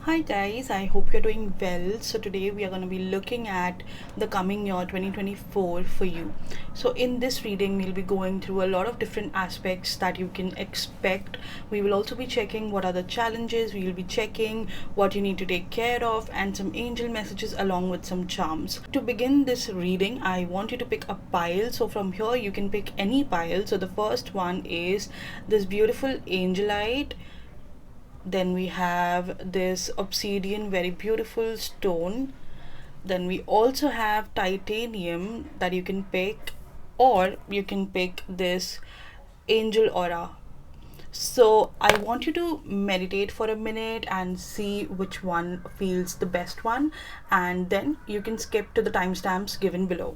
Hi guys, I hope you're doing well. So today we are going to be looking at the coming year 2024 for you. So in this reading we'll be going through a lot of different aspects that you can expect. We will also be checking what are the challenges, we will be checking what you need to take care of and some angel messages along with some charms. To begin this reading, I want you to pick a pile. So from here you can pick any pile. So the first one is this beautiful angelite, then we have this obsidian, very beautiful stone. Then we also have titanium that you can pick, or you can pick this angel aura. So I want you to meditate for a minute and see which one feels the best one, and then you can skip to the timestamps given below.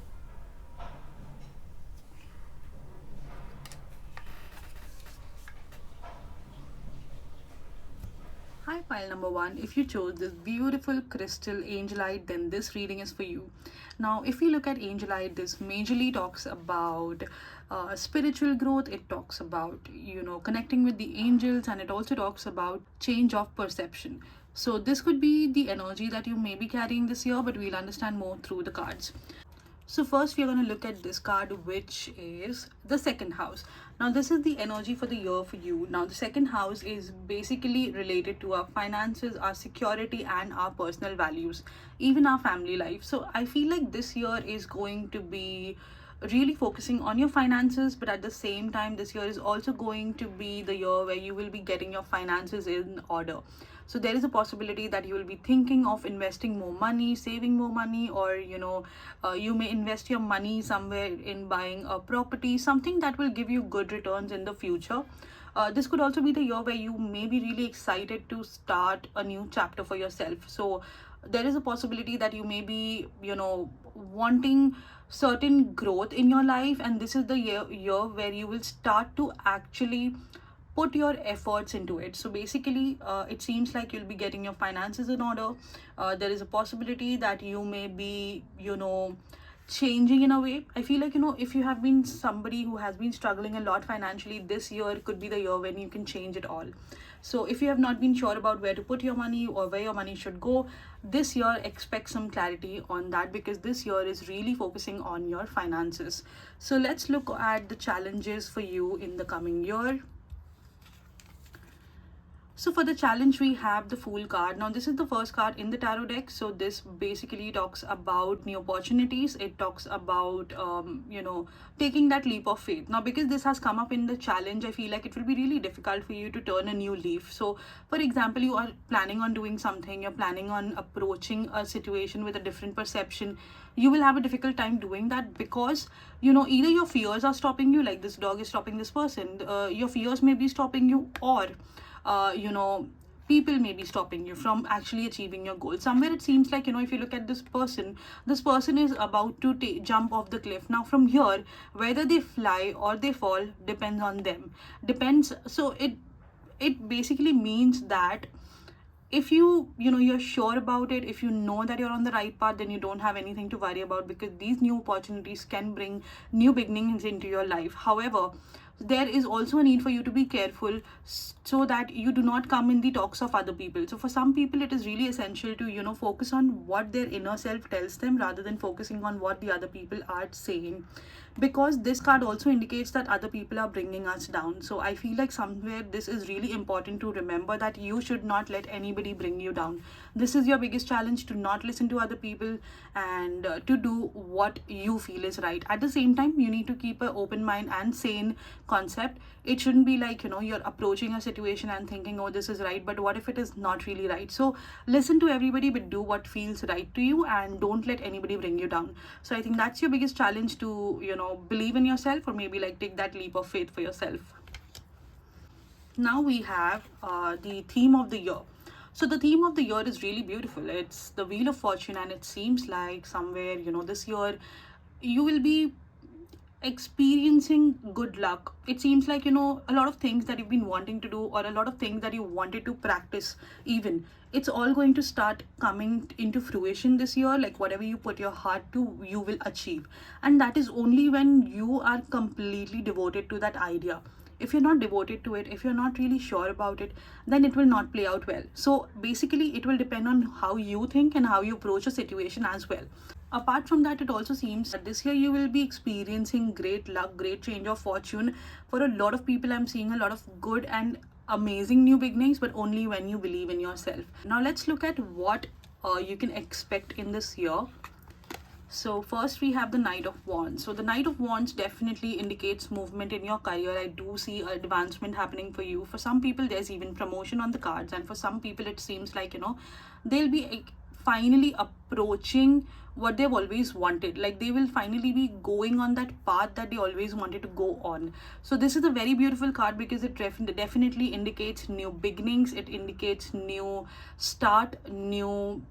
Hi, pile number one. If you chose this beautiful crystal angelite, then this reading is for you. Now, if we look at angelite, this majorly talks about spiritual growth. It talks about, connecting with the angels, and it also talks about change of perception. So, this could be the energy that you may be carrying this year, but we'll understand more through the cards. So first we're going to look at this card, which is the second house. Now this is the energy for the year for you. Now the second house is basically related to our finances, our security and our personal values, even our family life. So I feel like this year is going to be really focusing on your finances, but at the same time this year is also going to be the year where you will be getting your finances in order. So there is a possibility that you will be thinking of investing more money, saving more money, or you may invest your money somewhere in buying a property, something that will give you good returns in the future. This could also be the year where you may be really excited to start a new chapter for yourself. So there is a possibility that you may be, wanting certain growth in your life, and this is the year where you will start to actually put your efforts into it. So basically it seems like you'll be getting your finances in order. There is a possibility that you may be, changing in a way. I feel like, if you have been somebody who has been struggling a lot financially, this year could be the year when you can change it all. So if you have not been sure about where to put your money or where your money should go, this year expect some clarity on that, because this year is really focusing on your finances. So let's look at the challenges for you in the coming year. So for the challenge, we have the Fool card. Now this is the first card in the tarot deck. So this basically talks about new opportunities. It talks about, taking that leap of faith. Now because this has come up in the challenge, I feel like it will be really difficult for you to turn a new leaf. So for example, you are planning on doing something, you're planning on approaching a situation with a different perception. You will have a difficult time doing that, because either your fears are stopping you, like this dog is stopping this person. Your fears may be stopping you, or people may be stopping you from actually achieving your goal. Somewhere it seems like, if you look at this person is about to jump off the cliff. Now from here, whether they fly or they fall depends on them, depends. So it basically means that if you're sure about it, if you know that you're on the right path, then you don't have anything to worry about, because these new opportunities can bring new beginnings into your life. However, there is also a need for you to be careful, so that you do not come in the talks of other people. So for some people it is really essential to focus on what their inner self tells them, rather than focusing on what the other people are saying, because this card also indicates that other people are bringing us down. So I feel like somewhere this is really important to remember, that you should not let anybody bring you down. This is your biggest challenge, to not listen to other people, and to do what you feel is right. At the same time, you need to keep an open mind and sane concept. It shouldn't be like, you're approaching a situation and thinking, oh, this is right, but what if it is not really right? So listen to everybody, but do what feels right to you, and don't let anybody bring you down. So I think that's your biggest challenge, to believe in yourself, or maybe like take that leap of faith for yourself. Now we have the theme of the year. So the theme of the year is really beautiful. It's the Wheel of Fortune, and it seems like somewhere, this year you will be experiencing good luck. It seems like, a lot of things that you've been wanting to do, or a lot of things that you wanted to practice, even, it's all going to start coming into fruition this year. Like whatever you put your heart to, you will achieve, and that is only when you are completely devoted to that idea. if you're not devoted to it, if you're not really sure about it, then it will not play out well. So basically it will depend on how you think and how you approach a situation as well. Apart from that, it also seems that this year you will be experiencing great luck, great change of fortune. For a lot of people, I'm seeing a lot of good and amazing new beginnings, but only when you believe in yourself. Now let's look at what you can expect in this year. So first we have the Knight of Wands. So the Knight of Wands definitely indicates movement in your career. I do see advancement happening for you. For some people, there's even promotion on the cards, and for some people, it seems like, they'll be finally approaching what they've always wanted. Like they will finally be going on that path that they always wanted to go on. So this is a very beautiful card because it definitely indicates new beginnings. It indicates new start, new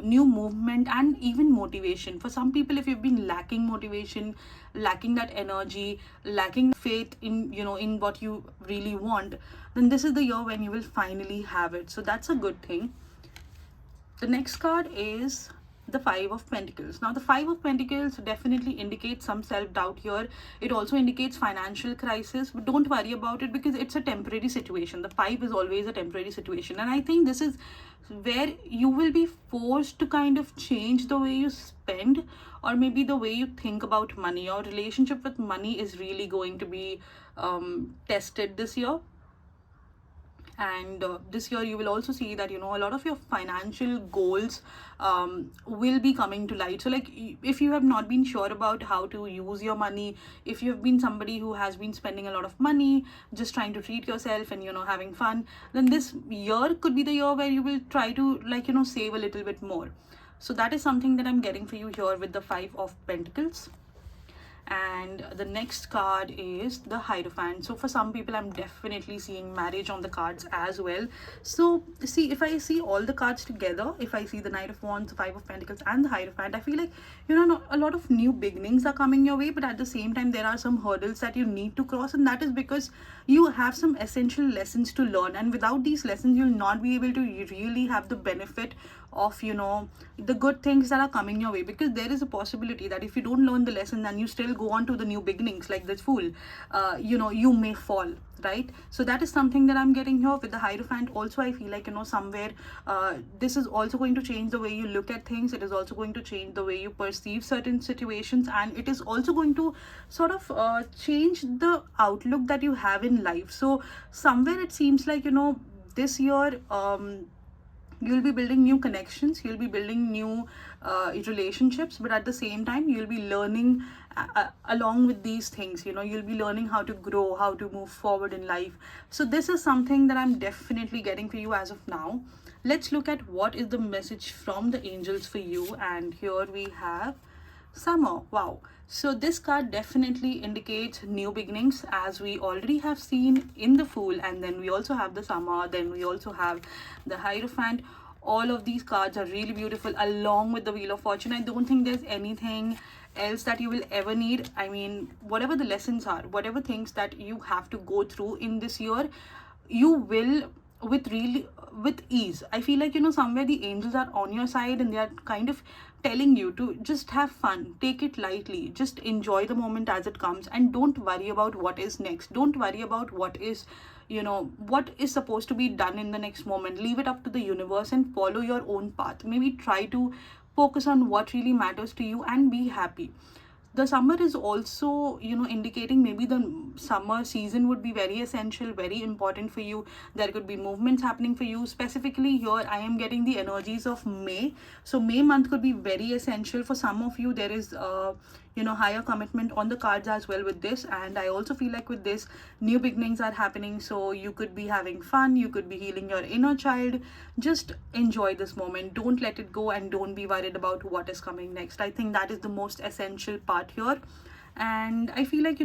new movement, and even motivation. For some people, if you've been lacking motivation, lacking that energy, lacking faith in in what you really want, then this is the year when you will finally have it. So that's a good thing. The next card is the Five of Pentacles. Now the Five of Pentacles definitely indicates some self-doubt here. It also indicates financial crisis, but don't worry about it because it's a temporary situation. The five is always a temporary situation, and I think this is where you will be forced to kind of change the way you spend, or maybe the way you think about money. Your relationship with money is really going to be tested this year. And this year you will also see that a lot of your financial goals will be coming to light. So like if you have not been sure about how to use your money, if you have been somebody who has been spending a lot of money just trying to treat yourself and having fun, then this year could be the year where you will try to save a little bit more. So that is something that I'm getting for you here with the Five of Pentacles. And the next card is the Hierophant. So for some people, I'm definitely seeing marriage on the cards as well. So see, if I see all the cards together, if I see the Knight of Wands, the Five of Pentacles, and the Hierophant, I feel like a lot of new beginnings are coming your way, but at the same time there are some hurdles that you need to cross, and that is because you have some essential lessons to learn, and without these lessons you'll not be able to really have the benefit of the good things that are coming your way. Because there is a possibility that if you don't learn the lesson and you still go on to the new beginnings like this fool, you may fall, right? So that is something that I'm getting here with the Hierophant. Also I feel like somewhere this is also going to change the way you look at things. It is also going to change the way you perceive certain situations, and it is also going to sort of change the outlook that you have in life. So somewhere it seems like this year you'll be building new connections, you'll be building new relationships, but at the same time you'll be learning along with these things. You'll be learning how to grow, how to move forward in life. So this is something that I'm definitely getting for you as of now. Let's look at what is the message from the angels for you. And here we have Summer. Wow. So this card definitely indicates new beginnings, as we already have seen in the Fool, and then we also have the Summer, then we also have the Hierophant. All of these cards are really beautiful, along with the Wheel of Fortune. I don't think there's anything else that you will ever need. I mean, whatever the lessons are, whatever things that you have to go through in this year, you will with ease. I feel like somewhere the angels are on your side, and they are kind of telling you to just have fun, take it lightly, just enjoy the moment as it comes, and don't worry about what is next. Don't worry about what is what is supposed to be done in the next moment. Leave it up to the universe and follow your own path. Maybe try to focus on what really matters to you and be happy. The summer is also indicating maybe the summer season would be very essential, very important for you. There could be movements happening for you. Specifically here I am getting the energies of May. So May month could be very essential for some of you. There is higher commitment on the cards as well with this, and I also feel like with this, new beginnings are happening. So you could be having fun, you could be healing your inner child. Just enjoy this moment, don't let it go, and don't be worried about what is coming next. I think that is the most essential part here. And I feel like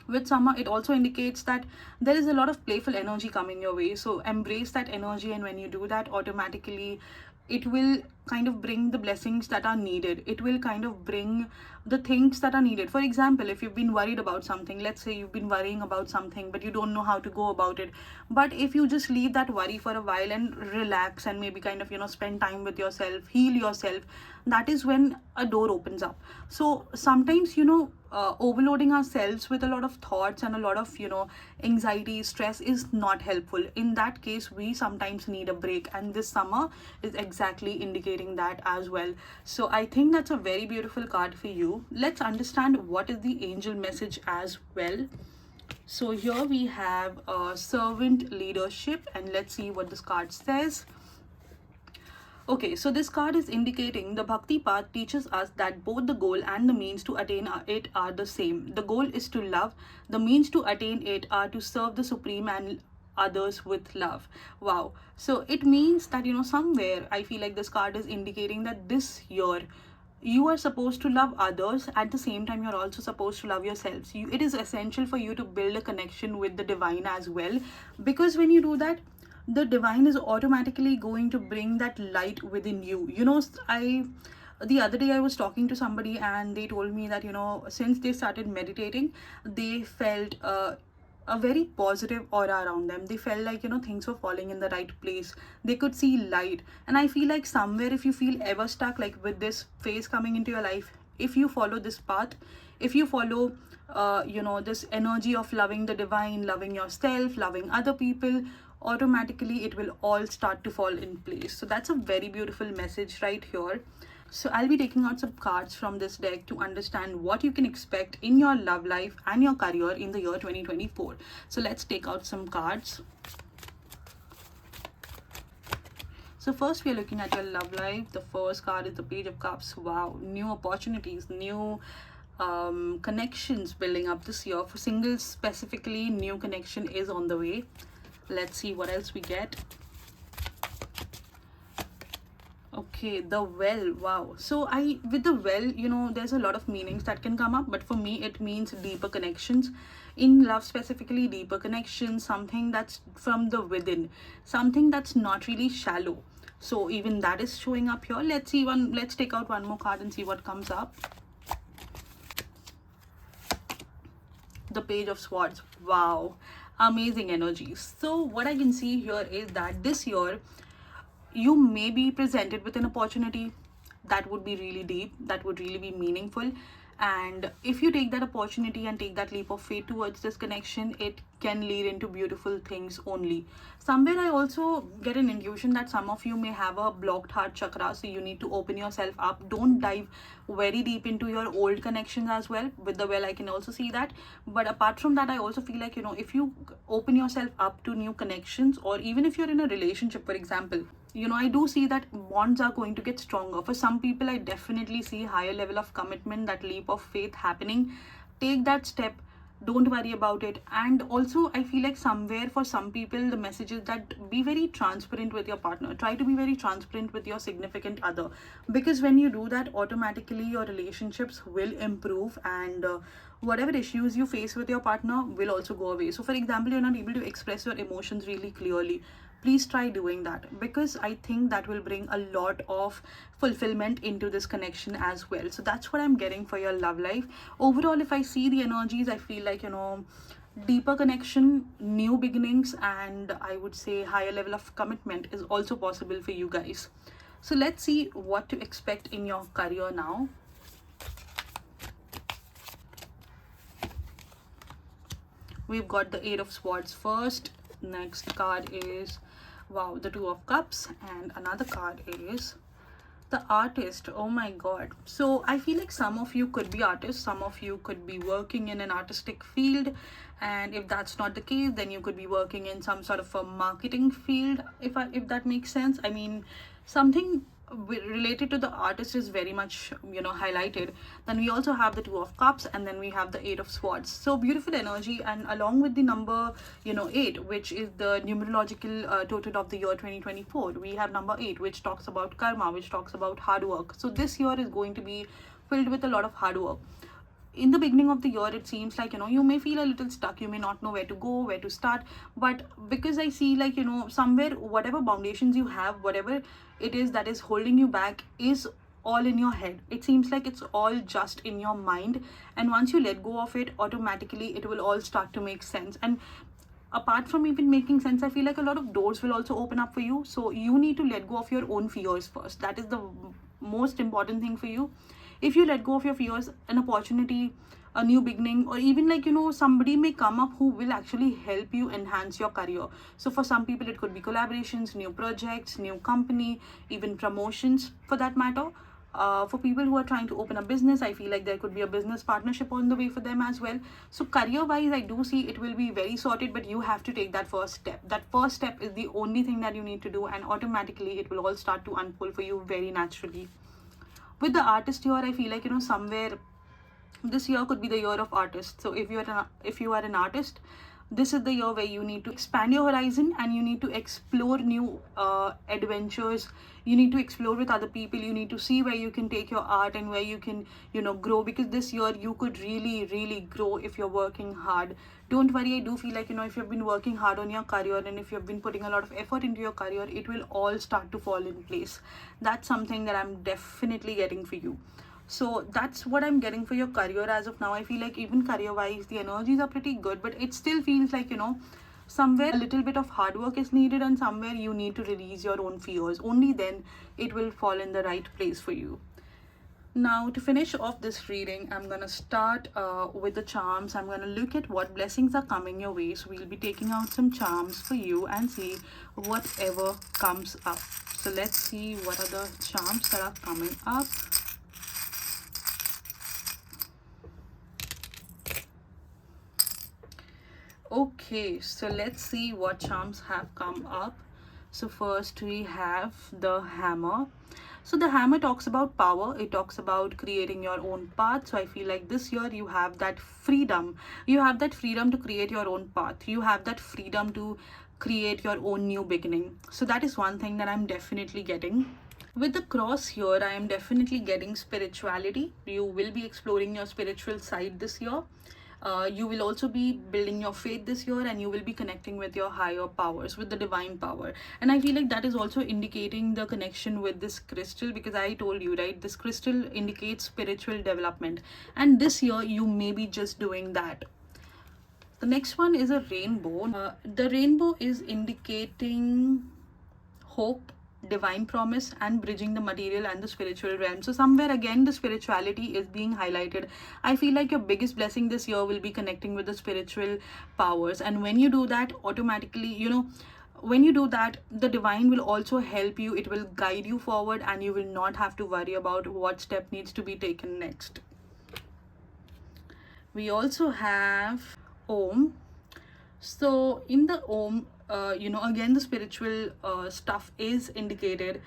with summer, it also indicates that there is a lot of playful energy coming your way. So embrace that energy, and when you do that, automatically it will kind of bring the blessings that are needed. It will kind of bring the things that are needed. For example, if you've been worried about something, let's say you've been worrying about something but you don't know how to go about it, but if you just leave that worry for a while and relax and maybe kind of, spend time with yourself, heal yourself, that is when a door opens up. So sometimes, overloading ourselves with a lot of thoughts and a lot of, anxiety, stress is not helpful. In that case, we sometimes need a break, and this summer is exactly indicating that as well. So I think that's a very beautiful card for you. Let's understand what is the angel message as well. So here we have servant leadership, and let's see what this card says. Okay, so this card is indicating the Bhakti path teaches us that both the goal and the means to attain it are the same. The goal is to love, the means to attain it are to serve the Supreme and others with love. Wow. So it means that, somewhere I feel like this card is indicating that this year you are supposed to love others. At the same time, you're also supposed to love yourselves. It is essential for you to build a connection with the divine as well, because when you do that, the divine is automatically going to bring that light within you. The other day I was talking to somebody and they told me that, since they started meditating, they felt a very positive aura around them. They felt like, things were falling in the right place. They could see light. And I feel like somewhere, if you feel ever stuck, like with this phase coming into your life, if you follow this path, if you follow this energy of loving the divine, loving yourself, loving other people, automatically it will all start to fall in place. So that's a very beautiful message right here. So I'll be taking out some cards from this deck to understand what you can expect in your love life and your career in the year 2024. So let's take out some cards. So first we are looking at your love life. The first card is the Page of Cups. Wow, new opportunities, new connections building up this year. For singles specifically, new connection is on the way. Let's see what else we get. Okay, the well. Wow. So with the well, there's a lot of meanings that can come up, but for me it means deeper connections. In love specifically, deeper connections, something that's from the within, something that's not really shallow. So even that is showing up here. Let's take out one more card and see what comes up. The Page of Swords. Wow, amazing energies. So what I can see here is that this year you may be presented with an opportunity that would be really deep, that would really be meaningful, and if you take that opportunity and take that leap of faith towards this connection, it can lead into beautiful things only. Somewhere I also get an intuition that some of you may have a blocked heart chakra, so you need to open yourself up. Don't dive very deep into your old connections as well. With the well, I can also see that, but apart from that, I also feel like, if you open yourself up to new connections, or even if you're in a relationship, for example, I do see that bonds are going to get stronger. For some people, I definitely see higher level of commitment, that leap of faith happening. Take that step. Don't worry about it. And also, I feel like somewhere for some people, the message is that be very transparent with your partner. Try to be very transparent with your significant other, because when you do that, automatically your relationships will improve, and whatever issues you face with your partner will also go away. So for example, you're not able to express your emotions really clearly, please try doing that, because I think that will bring a lot of fulfillment into this connection as well. So that's what I'm getting for your love life. Overall, if I see the energies, I feel like, deeper connection, new beginnings, and I would say higher level of commitment is also possible for you guys. So let's see what to expect in your career now. We've got the Eight of Swords first. Next card is, wow, the Two of Cups, and another card is the Artist. Oh my god. So I feel like some of you could be artists, some of you could be working in an artistic field, and if that's not the case, then you could be working in some sort of a marketing field, if that makes sense. I mean, something related to the artist is very much highlighted. Then we also have the Two of Cups, and then we have the Eight of Swords. So beautiful energy, and along with the number 8, which is the numerological total of the year 2024, we have number 8, which talks about karma, which talks about hard work. So this year is going to be filled with a lot of hard work. in the beginning of the year, it seems like, you may feel a little stuck, you may not know where to go, where to start. But because I see, like, somewhere, whatever foundations you have, whatever it is that is holding you back, is all in your head. It seems like it's all just in your mind, and once you let go of it, automatically it will all start to make sense. And apart from even making sense, I feel like a lot of doors will also open up for you. So you need to let go of your own fears first. That is the most important thing for you. If you let go of your fears, an opportunity, a new beginning, or even, like, somebody may come up who will actually help you enhance your career. So for some people, it could be collaborations, new projects, new company, even promotions for that matter. For people who are trying to open a business, I feel like there could be a business partnership on the way for them as well. So career wise, I do see it will be very sorted, but you have to take that first step. That first step is the only thing that you need to do, and automatically it will all start to unfold for you very naturally. With the artist here, I feel like, somewhere this year could be the year of artists. So if you are an artist, this is the year where you need to expand your horizon, and you need to explore new adventures. You need to explore with other people. You need to see where you can take your art and where you can, grow, because this year you could really, really grow if you're working hard. Don't worry, I do feel like, if you've been working hard on your career, and if you've been putting a lot of effort into your career, it will all start to fall in place. That's something that I'm definitely getting for you. So that's what I'm getting for your career as of now. I feel like even career wise, the energies are pretty good, but it still feels like, somewhere a little bit of hard work is needed, and somewhere you need to release your own fears. Only then it will fall in the right place for you. Now, to finish off this reading, I'm going to start with the charms. I'm going to look at what blessings are coming your way. So we'll be taking out some charms for you and see whatever comes up. So let's see what are the charms that are coming up. Okay, so let's see what charms have come up. So first we have the hammer. So the hammer talks about power. It talks about creating your own path. So I feel like this year you have that freedom. You have that freedom to create your own path. You have that freedom to create your own new beginning. So that is one thing that I'm definitely getting. With the cross here, I am definitely getting spirituality. You will be exploring your spiritual side this year. You will also be building your faith this year, and you will be connecting with your higher powers, with the divine power. And I feel like that is also indicating the connection with this crystal, because I told you, right, this crystal indicates spiritual development, and this year you may be just doing that. The next one is a rainbow. The rainbow is indicating hope, divine promise, and bridging the material and the spiritual realm. So somewhere again the spirituality is being highlighted. I feel like your biggest blessing this year will be connecting with the spiritual powers, and when you do that, automatically, when you do that, the divine will also help you. It will guide you forward, and you will not have to worry about what step needs to be taken next. We also have Om. So in the Om, again the spiritual stuff is indicated,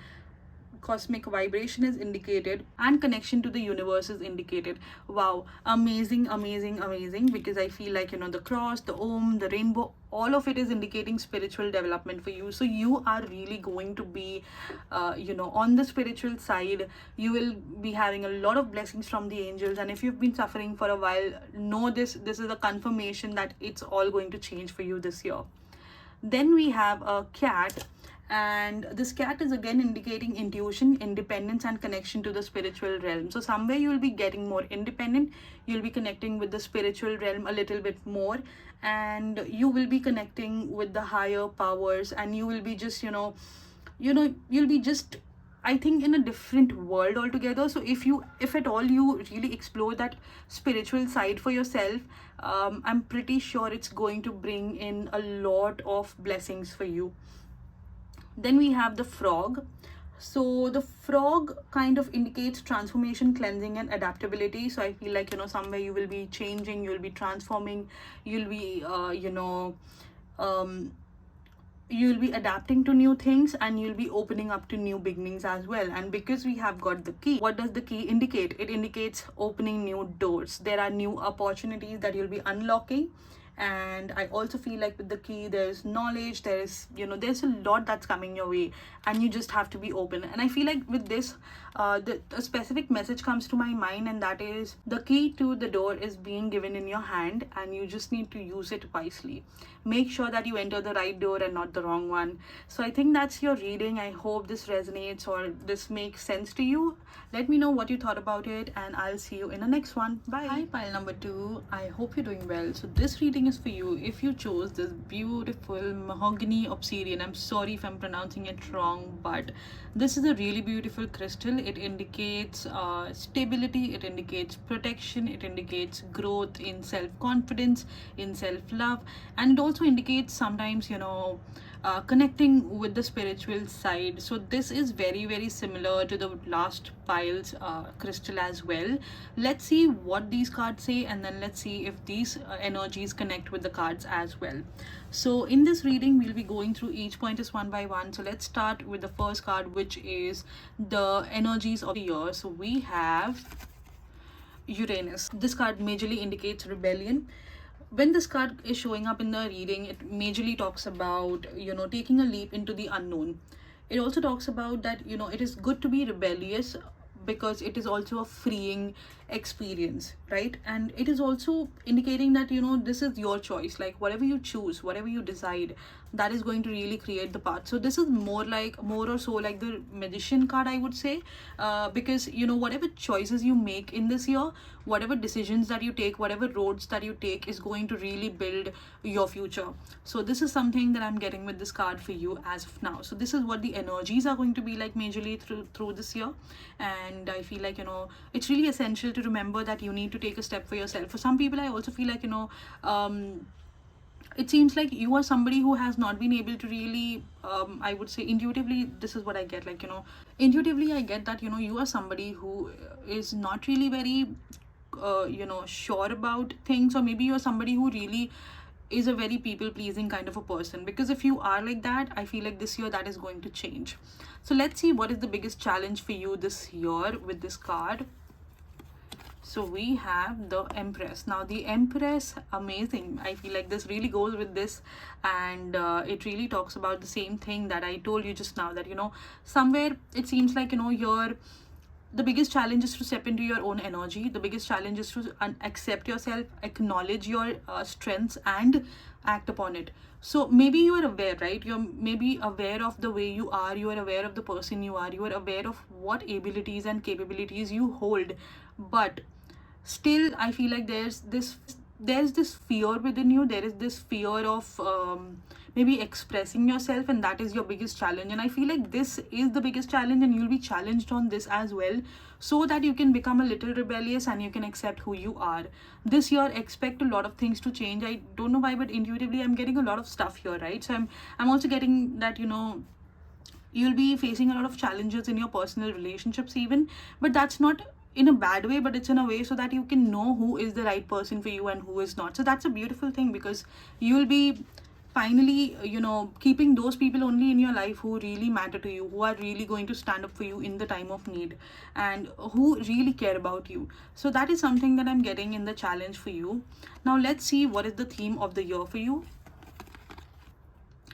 cosmic vibration is indicated, and connection to the universe is indicated. Wow, amazing, amazing, amazing, because I feel like, the cross, the Om, the rainbow, all of it is indicating spiritual development for you. So you are really going to be on the spiritual side. You will be having a lot of blessings from the angels, and if you've been suffering for a while, know this is a confirmation that it's all going to change for you this year. Then we have a cat, and this cat is again indicating intuition, independence, and connection to the spiritual realm. So somewhere you will be getting more independent, you'll be connecting with the spiritual realm a little bit more, and you will be connecting with the higher powers, and you will be just you'll be just, I think, in a different world altogether. So if at all you really explore that spiritual side for yourself, I'm pretty sure it's going to bring in a lot of blessings for you. Then we have the frog. So the frog kind of indicates transformation, cleansing, and adaptability. So I feel like, somewhere you will be changing, you'll be transforming, you'll be you'll be adapting to new things, and you'll be opening up to new beginnings as well. And because we have got the key, what does the key indicate? It indicates opening new doors. There are new opportunities that you'll be unlocking, And I also feel like with the key there's knowledge, there's there's a lot that's coming your way, and you just have to be open. And I feel like with this, a specific message comes to my mind, and that is the key to the door is being given in your hand, and you just need to use it wisely. Make sure that you enter the right door and not the wrong one. So I think that's your reading. I hope this resonates or this makes sense to you. Let me know what you thought about it, and I'll see you in the next one. Bye. Hi, pile number 2. I hope you're doing well. So this reading is for you if you chose this beautiful mahogany obsidian. I'm sorry if I'm pronouncing it wrong, but this is a really beautiful crystal. It indicates stability, it indicates protection, it indicates growth in self-confidence, in self-love, and it also indicates sometimes connecting with the spiritual side. So this is very very similar to the last pile's crystal as well. Let's see what these cards say, and then let's see if these energies connect with the cards as well. So in this reading we'll be going through each pointers one by one. So let's start with the first card, which is the energies of the year. So we have Uranus. This card majorly indicates rebellion. When this card is showing up in the reading, it majorly talks about taking a leap into the unknown. It also talks about that it is good to be rebellious, because it is also a freeing experience, right? And it is also indicating that this is your choice. Like whatever you choose, whatever you decide, that is going to really create the path. So this is more or so like the magician card, I would say, because whatever choices you make in this year, whatever decisions that you take, whatever roads that you take, is going to really build your future. So this is something that I'm getting with this card for you as of now. So this is what the energies are going to be like majorly through this year. And I feel like it's really essential to remember that you need to take a step for yourself. For some people, I also feel like it seems like you are somebody who has not been able to really I would say intuitively, this is what I get, like intuitively I get that you are somebody who is not really very sure about things, or maybe you're somebody who really is a very people pleasing kind of a person. Because if you are like that, I feel like this year that is going to change. So let's see what is the biggest challenge for you this year with this card. So we have the Empress. Now the Empress, amazing. I feel like this really goes with this, and it really talks about the same thing that I told you just now, that somewhere it seems like you're the biggest challenge is to step into your own energy. The biggest challenge is to accept yourself, acknowledge your strengths, and act upon it. So maybe you are aware, right? You're maybe aware of the way you are, you are aware of the person you are aware of what abilities and capabilities you hold. But still I feel like there's this fear within you. There is this fear of maybe expressing yourself, and that is your biggest challenge. And I feel like this is the biggest challenge, and you'll be challenged on this as well, so that you can become a little rebellious and you can accept who you are. This year expect a lot of things to change. I don't know why, but intuitively I'm getting a lot of stuff here, right? So I'm also getting that you'll be facing a lot of challenges in your personal relationships even, but that's not in a bad way, but it's in a way so that you can know who is the right person for you and who is not. So that's a beautiful thing, because you'll be finally keeping those people only in your life who really matter to you, who are really going to stand up for you in the time of need, and who really care about you. So that is something that I'm getting in the challenge for you. Now let's see what is the theme of the year for you.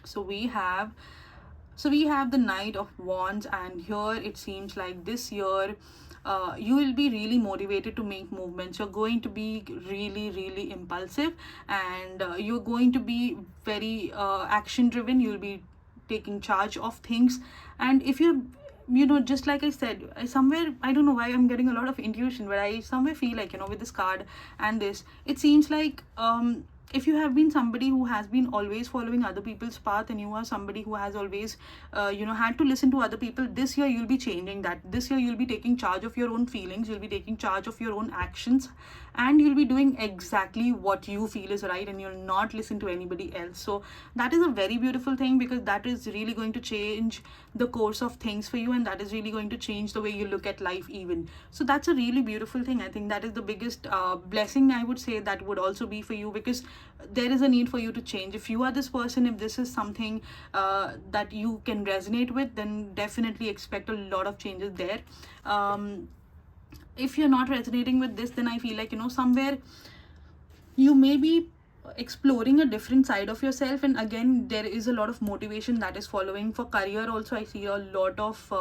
So we have the Knight of Wands, and here it seems like this year you will be really motivated to make movements. You're going to be really really impulsive, and you're going to be very action driven. You'll be taking charge of things. And if you just like I said, somewhere, I don't know why I'm getting a lot of intuition, but I somewhere feel like with this card and this, it seems like if you have been somebody who has been always following other people's path, and you are somebody who has always had to listen to other people, this year you'll be changing that. This year you'll be taking charge of your own feelings, you'll be taking charge of your own actions, and you'll be doing exactly what you feel is right, and you'll not listen to anybody else. So that is a very beautiful thing, because that is really going to change the course of things for you, and that is really going to change the way you look at life even. So that's a really beautiful thing. I think that is the biggest blessing, I would say, that would also be for you, because there is a need for you to change. If you are this person, if this is something that you can resonate with, then definitely expect a lot of changes there. If you're not resonating with this, then I feel like somewhere you may be exploring a different side of yourself. And again, there is a lot of motivation that is following. For career also, I see a lot of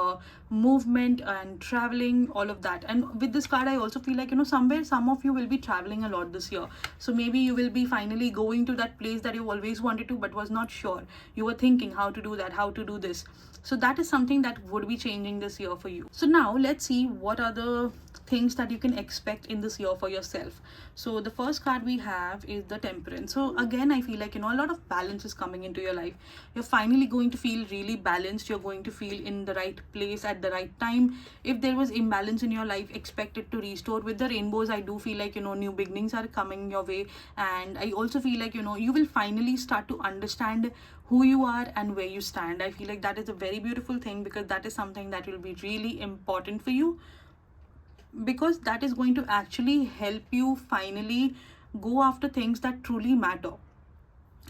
movement and traveling, all of that. And with this card, I also feel like, somewhere some of you will be traveling a lot this year. So maybe you will be finally going to that place that you always wanted to but was not sure. You were thinking how to do that, how to do this. So that is something that would be changing this year for you. So now let's see what are the things that you can expect in this year for yourself. So the first card we have is the Temperance. So again, I feel like, a lot of balance is coming into your life. You're finally going to feel really balanced. You're going to feel in the right place at the right time. If there was imbalance in your life, expect it to restore. With the rainbows, I do feel like, new beginnings are coming your way. And I also feel like, you will finally start to understand who you are and where you stand. I feel like that is a very beautiful thing, because that is something that will be really important for you, because that is going to actually help you finally go after things that truly matter.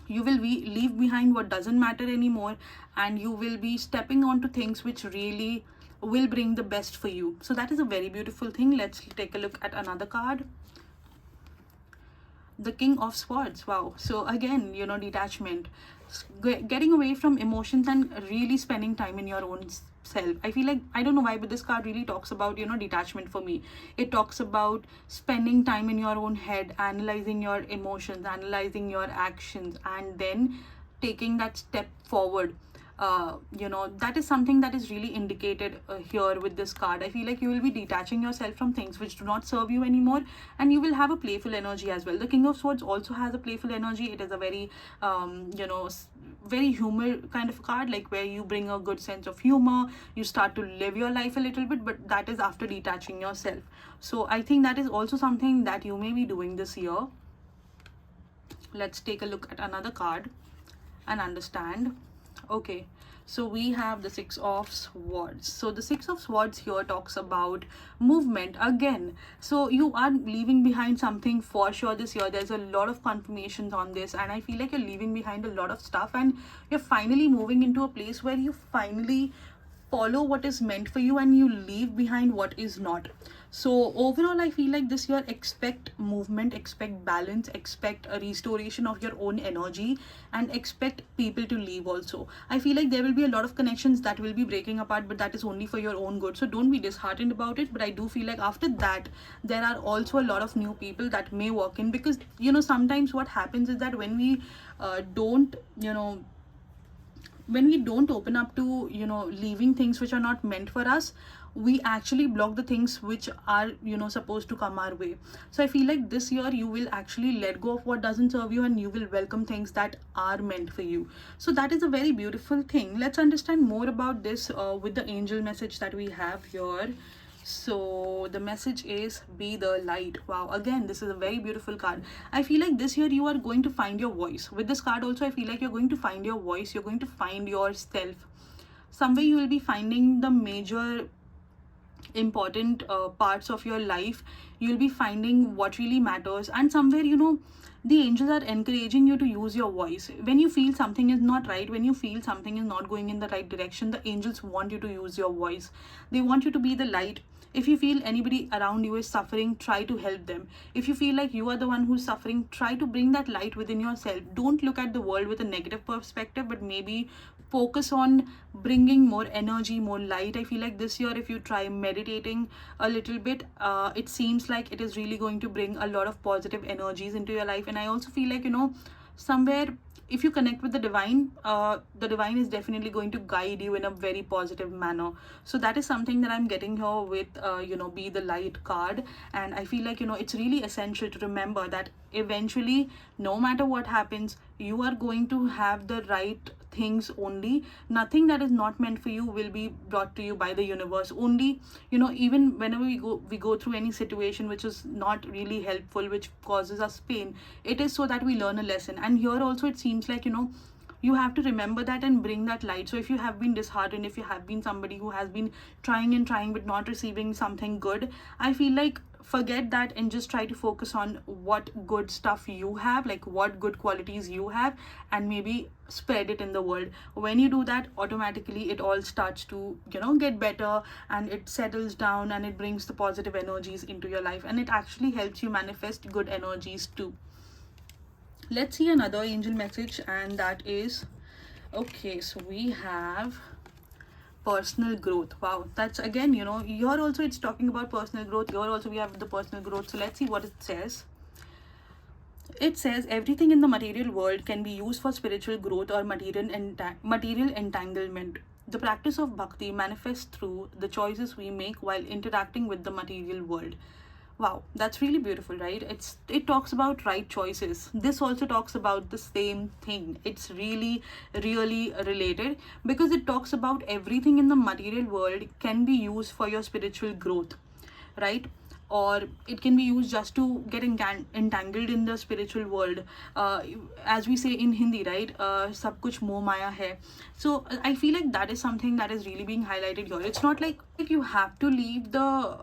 You will be leave behind what doesn't matter anymore, and you will be stepping onto things which really will bring the best for you. So that is a very beautiful thing. Let's take a look at another card. The King of Swords. Wow. So again, detachment, getting away from emotions and really spending time in your own self. I feel like, I don't know why, but this card really talks about, detachment for me. It talks about spending time in your own head, analyzing your emotions, analyzing your actions, and then taking that step forward. That is something that is really indicated here with this card. I feel like you will be detaching yourself from things which do not serve you anymore, and you will have a playful energy as well. The King of Swords also has a playful energy. It is a very very humor kind of card, like where you bring a good sense of humor. You start to live your life a little bit, but that is after detaching yourself. So I think that is also something that you may be doing this year. Let's take a look at another card and understand. Okay, so we have the Six of Swords. So the Six of Swords here talks about movement again. So you are leaving behind something for sure this year. There's a lot of confirmations on this, and I feel like you're leaving behind a lot of stuff, and you're finally moving into a place where you finally follow what is meant for you and you leave behind what is not. So overall, I feel like this year, expect movement, expect balance, expect a restoration of your own energy, and expect people to leave also. I feel like there will be a lot of connections that will be breaking apart, but that is only for your own good. So don't be disheartened about it. But I do feel like after that, there are also a lot of new people that may walk in, because sometimes what happens is that when we don't when we don't open up to leaving things which are not meant for us, we actually block the things which are supposed to come our way. So I feel like this year you will actually let go of what doesn't serve you, and you will welcome things that are meant for you. So that is a very beautiful thing. Let's understand more about this with the angel message that we have here. So the message is, be the light. Wow, again, this is a very beautiful card. I feel like this year you are going to find your voice. With this card also, I feel like you're going to find your voice. You're going to find yourself. Somewhere you will be finding the major important parts of your life. You'll be finding what really matters, and somewhere the angels are encouraging you to use your voice. When you feel something is not right, when you feel something is not going in the right direction, the angels want you to use your voice. They want you to be the light. If you feel anybody around you is suffering, try to help them. If you feel like you are the one who's suffering, try to bring that light within yourself. Don't look at the world with a negative perspective, but maybe focus on bringing more energy, more light. I feel like this year, if you try meditating a little bit, it seems like it is really going to bring a lot of positive energies into your life. And I also feel like somewhere, if you connect with the divine is definitely going to guide you in a very positive manner. So that is something that I'm getting here with be the light card. And I feel like it's really essential to remember that eventually, no matter what happens, you are going to have the right things only. Nothing that is not meant for you will be brought to you by the universe. Only even whenever we go through any situation which is not really helpful, which causes us pain, it is so that we learn a lesson. And here also, it seems like you have to remember that and bring that light. So if you have been disheartened, if you have been somebody who has been trying and trying but not receiving something good, I feel like forget that and just try to focus on what good stuff you have, like what good qualities you have, and maybe spread it in the world. When you do that, automatically it all starts to get better, and it settles down, and it brings the positive energies into your life, and it actually helps you manifest good energies too. Let's see another angel message, and that is, okay, so we have personal growth. Wow, that's again, here also it's talking about personal growth. Here also we have the personal growth. So let's see what it says. It says everything in the material world can be used for spiritual growth or material entanglement. The practice of bhakti manifests through the choices we make while interacting with the material world. Wow, that's really beautiful, right? It talks about right choices. This also talks about the same thing. It's really, really related, because it talks about everything in the material world can be used for your spiritual growth, right? Or it can be used just to get entangled in the spiritual world. uh, as we say in Hindi, right? Sab kuch moh maya hai. So I feel like that is something that is really being highlighted here. It's not like you have to leave the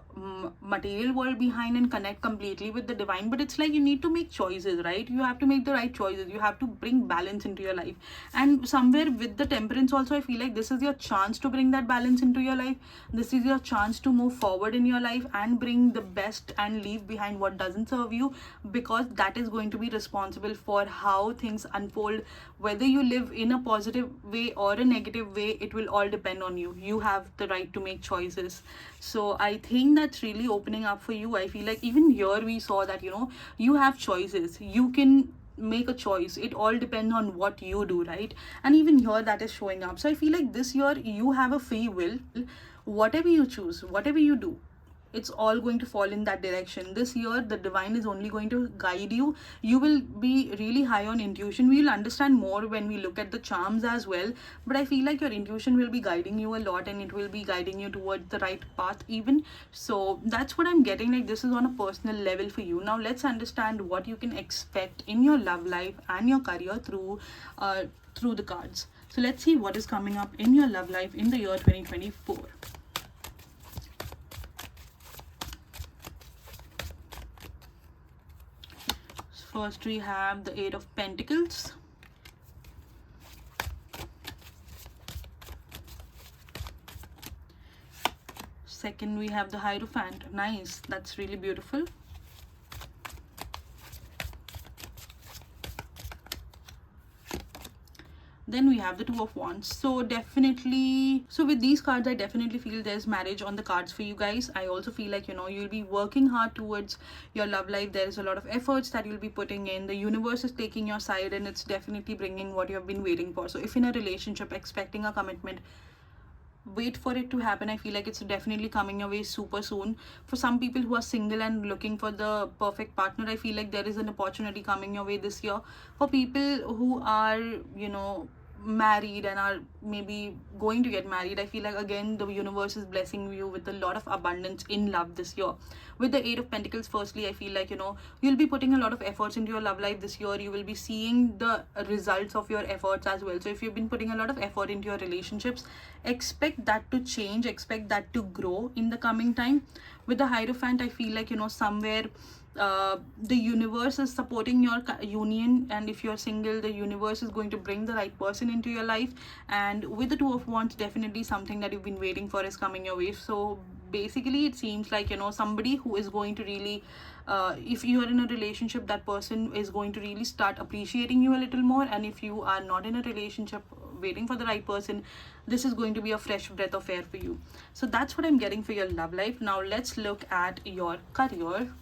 material world behind and connect completely with the divine, but it's like you need to make choices, right? You have to make the right choices. You have to bring balance into your life. And somewhere with the temperance also, I feel like this is your chance to bring that balance into your life. This is your chance to move forward in your life and bring the best and leave behind what doesn't serve you, because that is going to be responsible for how things unfold. Whether you live in a positive way or a negative way, it will all depend on you. You have the right to make choices. So I think that's really opening up for you. I feel like even here we saw that, you have choices. You can make a choice. It all depends on what you do, right? And even here that is showing up. So I feel like this year you have a free will. Whatever you choose, whatever you do, it's all going to fall in that direction. This year the divine is only going to guide you. You will be really high on intuition. We will understand more when we look at the charms as well, but I feel like your intuition will be guiding you a lot, and it will be guiding you towards the right path even. So that's what I'm getting, like this is on a personal level for you. Now let's understand what you can expect in your love life and your career through the cards. So let's see what is coming up in your love life in the year 2024. First, we have the Eight of Pentacles. Second, we have the Hierophant. Nice, that's really beautiful. Then we have the Two of Wands. So definitely, so with these cards, I definitely feel there's marriage on the cards for you guys. I also feel like, you'll be working hard towards your love life. There is a lot of efforts that you'll be putting in. The universe is taking your side, and it's definitely bringing what you have been waiting for. So if in a relationship expecting a commitment, wait for it to happen. I feel like it's definitely coming your way super soon. For some people who are single and looking for the perfect partner, I feel like there is an opportunity coming your way this year. For people who are, married and are maybe going to get married, I feel like again the universe is blessing you with a lot of abundance in love this year. With the Eight of Pentacles, firstly, I feel like, you'll be putting a lot of efforts into your love life this year. You will be seeing the results of your efforts as well. So if you've been putting a lot of effort into your relationships, expect that to change, expect that to grow in the coming time. With the Hierophant, I feel like, somewhere the universe is supporting your union, and if you're single, the universe is going to bring the right person into your life. And with the Two of Wands, definitely something that you've been waiting for is coming your way. So basically it seems like, somebody who is going to really, if you are in a relationship, that person is going to really start appreciating you a little more. And if you are not in a relationship waiting for the right person, this is going to be a fresh breath of air for you. So that's what I'm getting for your love life. Now let's look at your career.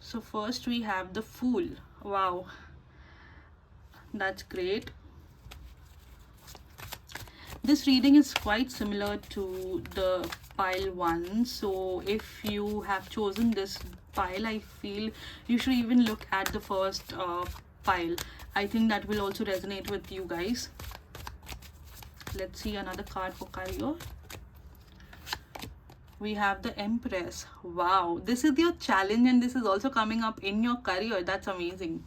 So first we have the Fool. Wow, that's great. This reading is quite similar to the pile one. So if you have chosen this pile, I feel you should even look at the first pile. I think that will also resonate with you guys. Let's see another card for career. We have the Empress. Wow, this is your challenge, and this is also coming up in your career. That's amazing.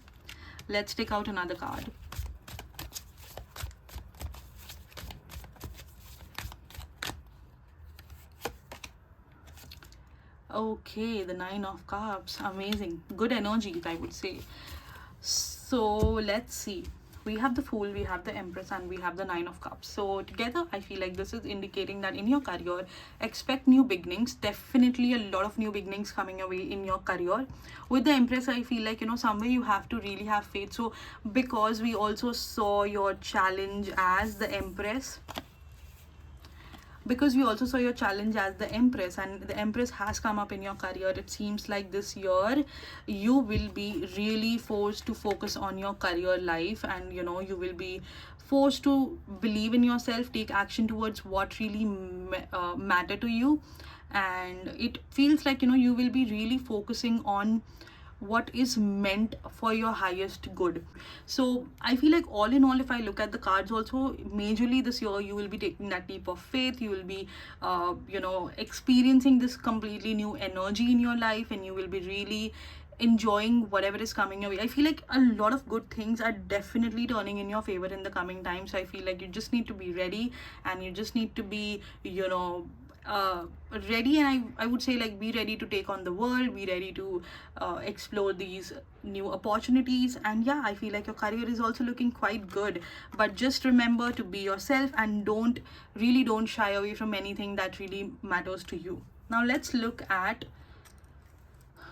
Let's take out another card. Okay, the Nine of Cups. Amazing. Good energies, I would say. So let's see We have the Fool, we have the Empress, and we have the Nine of Cups. So together, I feel like this is indicating that in your career, expect new beginnings. Definitely a lot of new beginnings coming away in your career. With the Empress, I feel like, somewhere you have to really have faith. So because we also saw your challenge as the Empress, because we also saw your challenge as the Empress, and the Empress has come up in your career, it seems like this year you will be really forced to focus on your career life, and you will be forced to believe in yourself, take action towards what really matter to you. And it feels like you will be really focusing on what is meant for your highest good. So I feel like, all in all, if I look at the cards also, majorly this year you will be taking that leap of faith. You will be experiencing this completely new energy in your life, and you will be really enjoying whatever is coming your way. I feel like a lot of good things are definitely turning in your favor in the coming time. So I feel like you just need to be ready, and you just need to be uh, ready. And I would say, like, be ready to take on the world, be ready to explore these new opportunities. And yeah, I feel like your career is also looking quite good, but just remember to be yourself, and don't shy away from anything that really matters to you. Now let's look at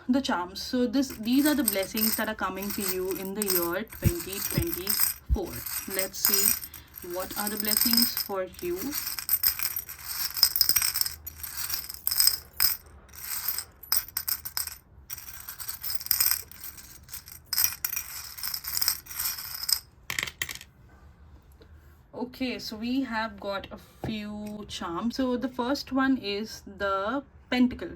the charms. So these are the blessings that are coming for you in the year 2024. Let's see what are the blessings for you. Okay, so we have got a few charms. So the first one is the Pentacle.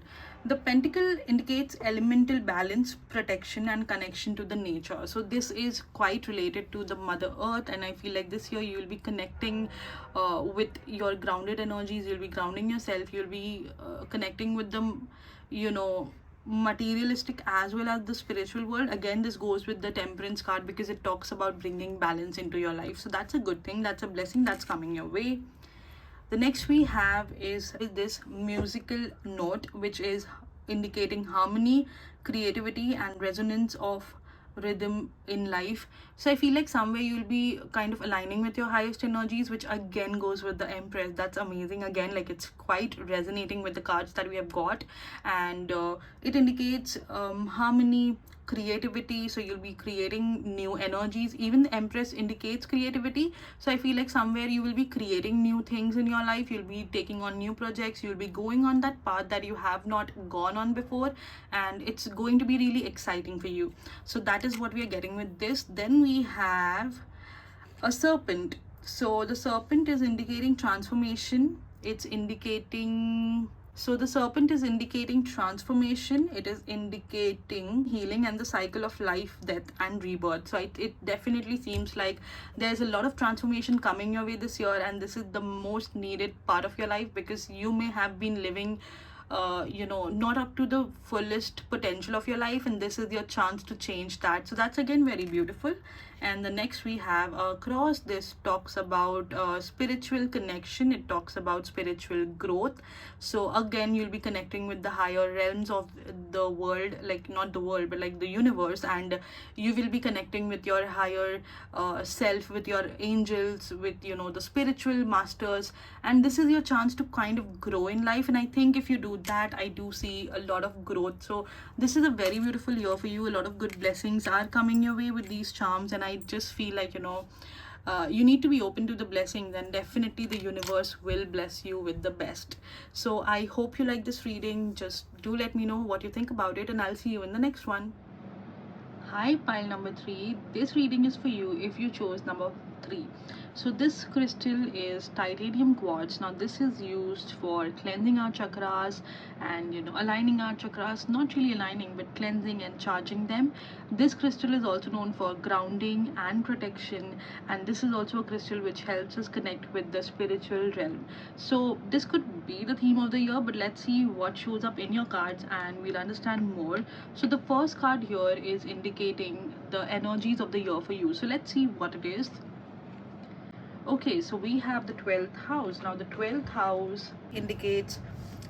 The Pentacle indicates elemental balance, protection, and connection to the nature. So this is quite related to the Mother Earth, and I feel like this year you will be connecting with your grounded energies. You'll be grounding yourself. You'll be connecting with them, you know materialistic as well as the spiritual world. Again, this goes with the Temperance card, because it talks about bringing balance into your life. So that's a good thing, that's a blessing that's coming your way. The next we have is this musical note, which is indicating harmony, creativity, and resonance of rhythm in life. So I feel like somewhere you'll be kind of aligning with your highest energies, which again goes with the Empress. That's amazing. Again, like, it's quite resonating with the cards that we have got. And it indicates harmony, creativity. So you'll be creating new energies. Even the Empress indicates creativity. So I feel like somewhere you will be creating new things in your life. You'll be taking on new projects. You'll be going on that path that you have not gone on before, and it's going to be really exciting for you. So that is what we are getting with this. Then we have a Serpent. So the Serpent is indicating transformation. It's indicating So the Serpent is indicating transformation, it is indicating healing and the cycle of life, death, and rebirth. So it definitely seems like there's a lot of transformation coming your way this year, and this is the most needed part of your life, because you may have been living not up to the fullest potential of your life, and this is your chance to change that. So that's again very beautiful. And the next we have a cross. This talks about spiritual connection, it talks about spiritual growth. So again, you'll be connecting with the higher realms of the world, like not the world but like the universe, and you will be connecting with your higher self, with your angels, with the spiritual masters. And this is your chance to kind of grow in life, and I think if you do that, I do see a lot of growth. So this is a very beautiful year for you. A lot of good blessings are coming your way with these charms, and I just feel like you need to be open to the blessings, and definitely the universe will bless you with the best. So I hope you like this reading. Just do let me know what you think about it, and I'll see you in the next one. Hi, pile number 3. This reading is for you if you chose number 3. So this crystal is titanium quartz. Now this is used for cleansing our chakras and aligning our chakras. Not really aligning, but cleansing and charging them. This crystal is also known for grounding and protection, and this is also a crystal which helps us connect with the spiritual realm. So this could be the theme of the year, but let's see what shows up in your cards and we'll understand more. So the first card here is indicating the energies of the year for you. So let's see what it is. Okay, so we have the 12th house. Now the 12th house indicates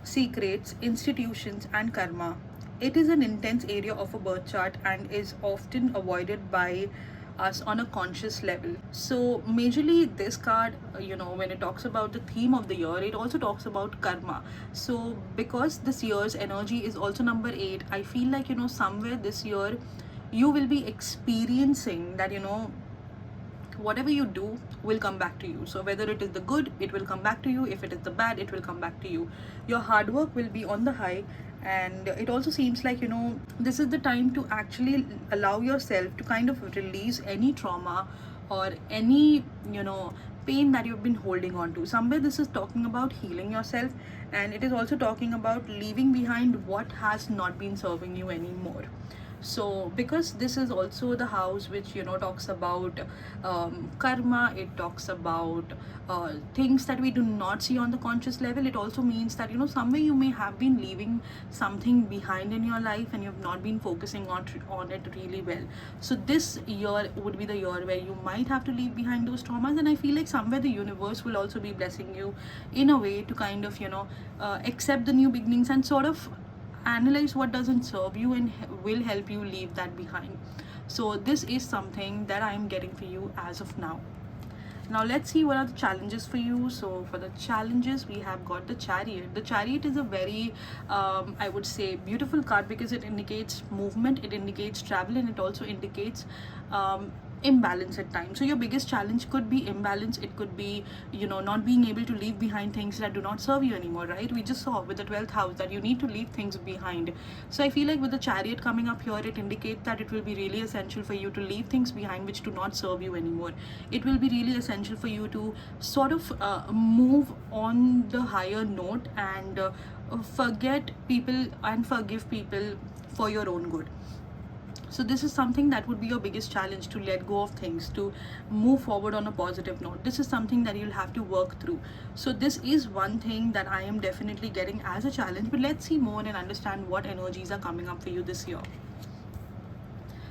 secrets, institutions, and karma. It is an intense area of a birth chart and is often avoided by us on a conscious level. So majorly this card, when it talks about the theme of the year, it also talks about karma. So because this year's energy is also number 8, I feel like, somewhere this year you will be experiencing that, whatever you do will come back to you. So whether it is the good, it will come back to you. If it is the bad, it will come back to you. Your hard work will be on the high. And it also seems like, this is the time to actually allow yourself to kind of release any trauma or any, pain that you've been holding on to. Somewhere this is talking about healing yourself, and it is also talking about leaving behind what has not been serving you anymore. So because this is also the house which, talks about karma, it talks about things that we do not see on the conscious level. It also means that, somewhere you may have been leaving something behind in your life and you've not been focusing on it really well. So this year would be the year where you might have to leave behind those traumas, and I feel like somewhere the universe will also be blessing you in a way to kind of, accept the new beginnings and sort of analyze what doesn't serve you and will help you leave that behind. So this is something that I am getting for you as of now. Now let's see what are the challenges for you. So for the challenges, we have got the Chariot. The Chariot is a very, I would say, beautiful card because it indicates movement, it indicates travel, and it also indicates imbalance at times. So your biggest challenge could be imbalance. It could be, not being able to leave behind things that do not serve you anymore, right? We just saw with the 12th house that you need to leave things behind. So I feel like with the Chariot coming up here, it indicates that it will be really essential for you to leave things behind which do not serve you anymore. It will be really essential for you to sort of move on the higher note and forget people and forgive people for your own good. So this is something that would be your biggest challenge, to let go of things, to move forward on a positive note. This is something that you'll have to work through. So this is one thing that I am definitely getting as a challenge. But let's see more and understand what energies are coming up for you this year.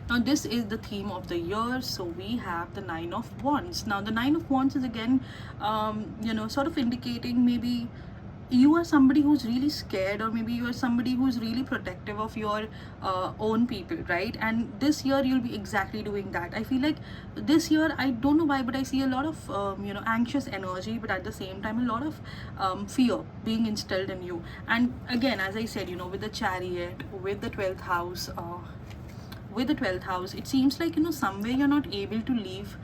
Now this is the theme of the year. So we have the 9 of Wands. Now the 9 of Wands is again, sort of indicating maybe you are somebody who's really scared, or maybe you are somebody who's really protective of your own people, right? And this year you'll be exactly doing that. I feel like this year, I don't know why, but I see a lot of anxious energy, but at the same time a lot of fear being instilled in you. And again, as I said, with the Chariot, with the 12th house, it seems like, somewhere you're not able to leave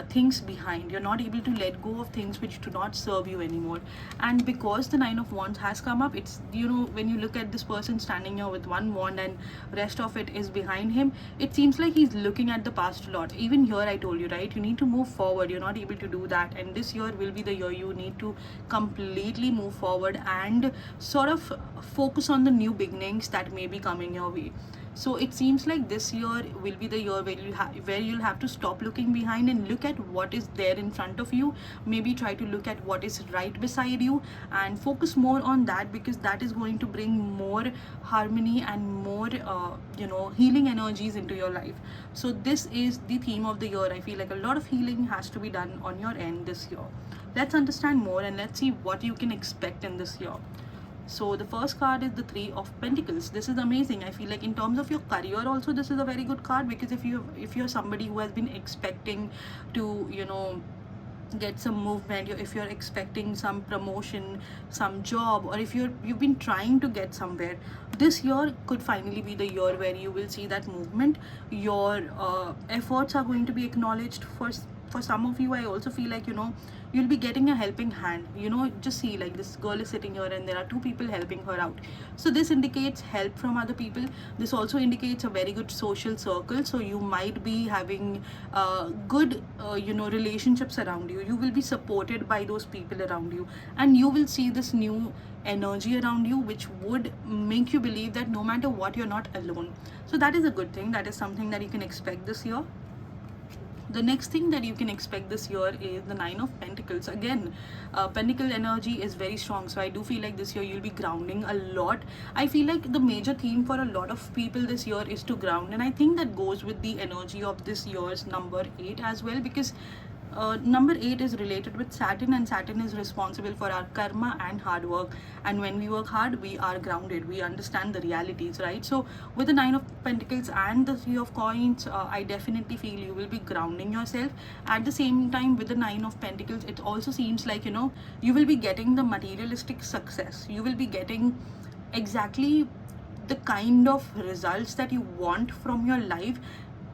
things behind. You're not able to let go of things which do not serve you anymore. And because the 9 of Wands has come up, it's, when you look at this person standing here with one wand and rest of it is behind him, it seems like he's looking at the past a lot. Even here I told you, right, you need to move forward. You're not able to do that, and this year will be the year you need to completely move forward and sort of focus on the new beginnings that may be coming your way. So it seems like this year will be the year where you'll have to stop looking behind and look at what is there in front of you. Maybe try to look at what is right beside you and focus more on that, because that is going to bring more harmony and more healing energies into your life. So this is the theme of the year. I feel like a lot of healing has to be done on your end this year. Let's understand more and let's see what you can expect in this year. So the first card is the 3 of Pentacles. This is amazing. I feel like in terms of your career also, this is a very good card, because if you're somebody who has been expecting to get some movement, if you're expecting some promotion, some job, or if you've been trying to get somewhere, this year could finally be the year where you will see that movement. Your efforts are going to be acknowledged. For some of you, I also feel like you'll be getting a helping hand. Just see, like, this girl is sitting here and there are 2 people helping her out. So this indicates help from other people. This also indicates a very good social circle. So you might be having good relationships around you. You will be supported by those people around you, and you will see this new energy around you which would make you believe that no matter what, you're not alone. So that is a good thing. That is something that you can expect this year. The next thing that you can expect this year is the 9 of Pentacles. Again, Pentacle energy is very strong. So I do feel like this year you'll be grounding a lot. I feel like the major theme for a lot of people this year is to ground. And I think that goes with the energy of this year's number 8 as well. Because Number 8 is related with Saturn, and Saturn is responsible for our karma and hard work. And when we work hard, we are grounded. We understand the realities, right? So, with the Nine of Pentacles and the Three of Coins, I definitely feel you will be grounding yourself. At the same time, with the Nine of Pentacles, it also seems like, you will be getting the materialistic success. You will be getting exactly the kind of results that you want from your life,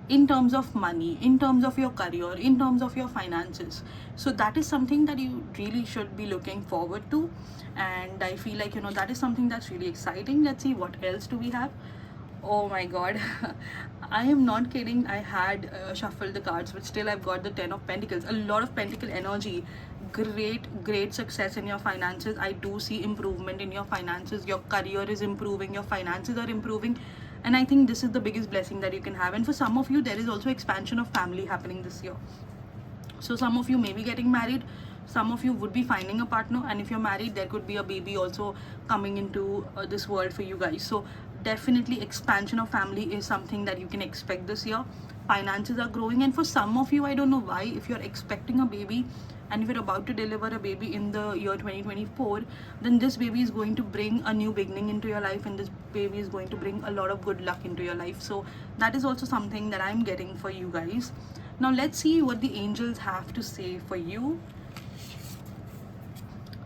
in terms of money, in terms of your career, in terms of your finances. So that is something that you really should be looking forward to, and I feel like, that is something that's really exciting. Let's see what else do we have. Oh my god. I am not kidding. I had shuffled the cards, but still I've got the 10 of Pentacles. A lot of pentacle energy. Great success in your finances. I do see improvement in your finances. Your career is improving, your finances are improving, and I think this is the biggest blessing that you can have. And for some of you, there is also expansion of family happening this year. So some of you may be getting married, some of you would be finding a partner, and if you're married, there could be a baby also coming into this world for you guys. So definitely expansion of family is something that you can expect this year. Finances are growing, and for some of you, I don't know why, if you're expecting a baby and if you're about to deliver a baby in the year 2024, then this baby is going to bring a new beginning into your life, and this baby is going to bring a lot of good luck into your life. So that is also something that I'm getting for you guys. Now let's see what the angels have to say for you.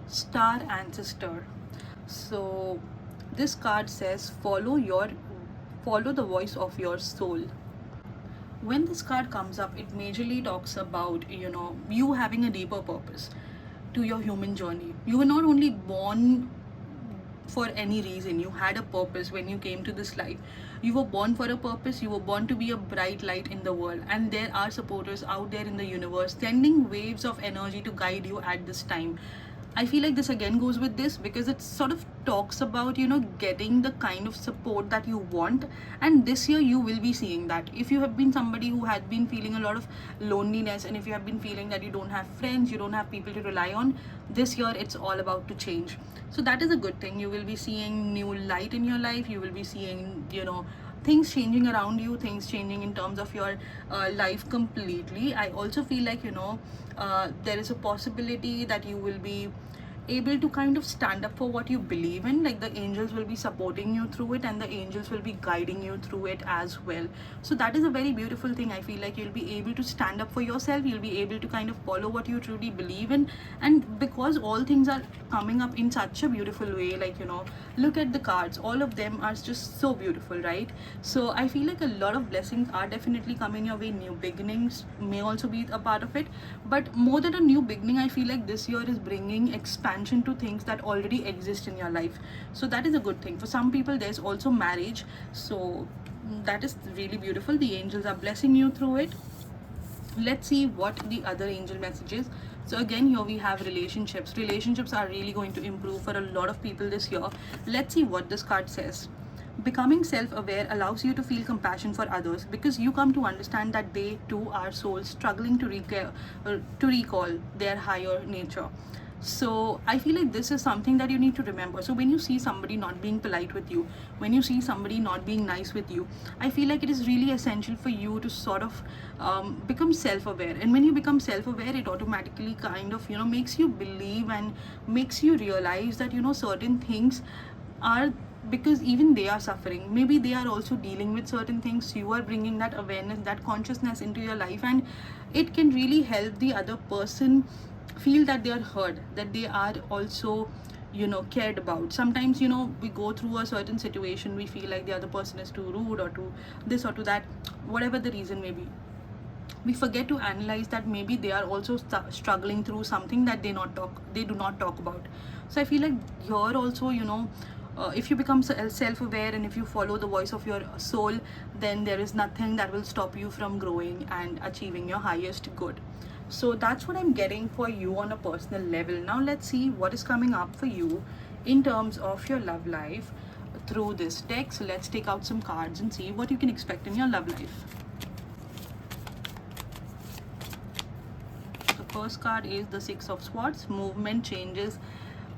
Star Ancestor. So this card says follow the voice of your soul. When this card comes up, it majorly talks about, you having a deeper purpose to your human journey. You were not only born for any reason. You had a purpose when you came to this life. You were born for a purpose. You were born to be a bright light in the world, and there are supporters out there in the universe sending waves of energy to guide you at this time. I feel like this again goes with this, because it sort of talks about, getting the kind of support that you want. And this year you will be seeing that. If you have been somebody who had been feeling a lot of loneliness, and if you have been feeling that you don't have friends, you don't have people to rely on, this year it's all about to change. So that is a good thing. You will be seeing new light in your life. You will be seeing, things changing around you, things changing in terms of your life completely. I also feel like, there is a possibility that you will be able to kind of stand up for what you believe in. Like, the angels will be supporting you through it, and the angels will be guiding you through it as well. So that is a very beautiful thing. I feel like you'll be able to stand up for yourself. You'll be able to kind of follow what you truly believe in. And because all things are coming up in such a beautiful way, like, look at the cards, all of them are just so beautiful, right? So I feel like a lot of blessings are definitely coming your way. New beginnings may also be a part of it, but more than a new beginning, I feel like this year is bringing expansion to things that already exist in your life. So that is a good thing. For some people, there's also marriage, so that is really beautiful. The angels are blessing you through it. Let's see what the other angel message is. So again, here we have relationships are really going to improve for a lot of people this year. Let's see what this card says. Becoming self-aware allows you to feel compassion for others, because you come to understand that they too are souls struggling to recall their higher nature. So I feel like this is something that you need to remember. So when you see somebody not being polite with you, when you see somebody not being nice with you, I feel like it is really essential for you to sort of become self-aware. And when you become self-aware, it automatically kind of, makes you believe and makes you realize that, certain things are, because even they are suffering, maybe they are also dealing with certain things. You are bringing that awareness, that consciousness into your life, and it can really help the other person feel that they are heard, that they are also, cared about. Sometimes, we go through a certain situation, we feel like the other person is too rude, or to this or to that, whatever the reason may be. We forget to analyze that maybe they are also struggling through something that they do not talk about. So I feel like here also, if you become self-aware, and if you follow the voice of your soul, then there is nothing that will stop you from growing and achieving your highest good. So that's what I'm getting for you on a personal level. Now let's see what is coming up for you in terms of your love life through this deck. So let's take out some cards and see what you can expect in your love life. The first card is the Six of Swords. Movement, changes,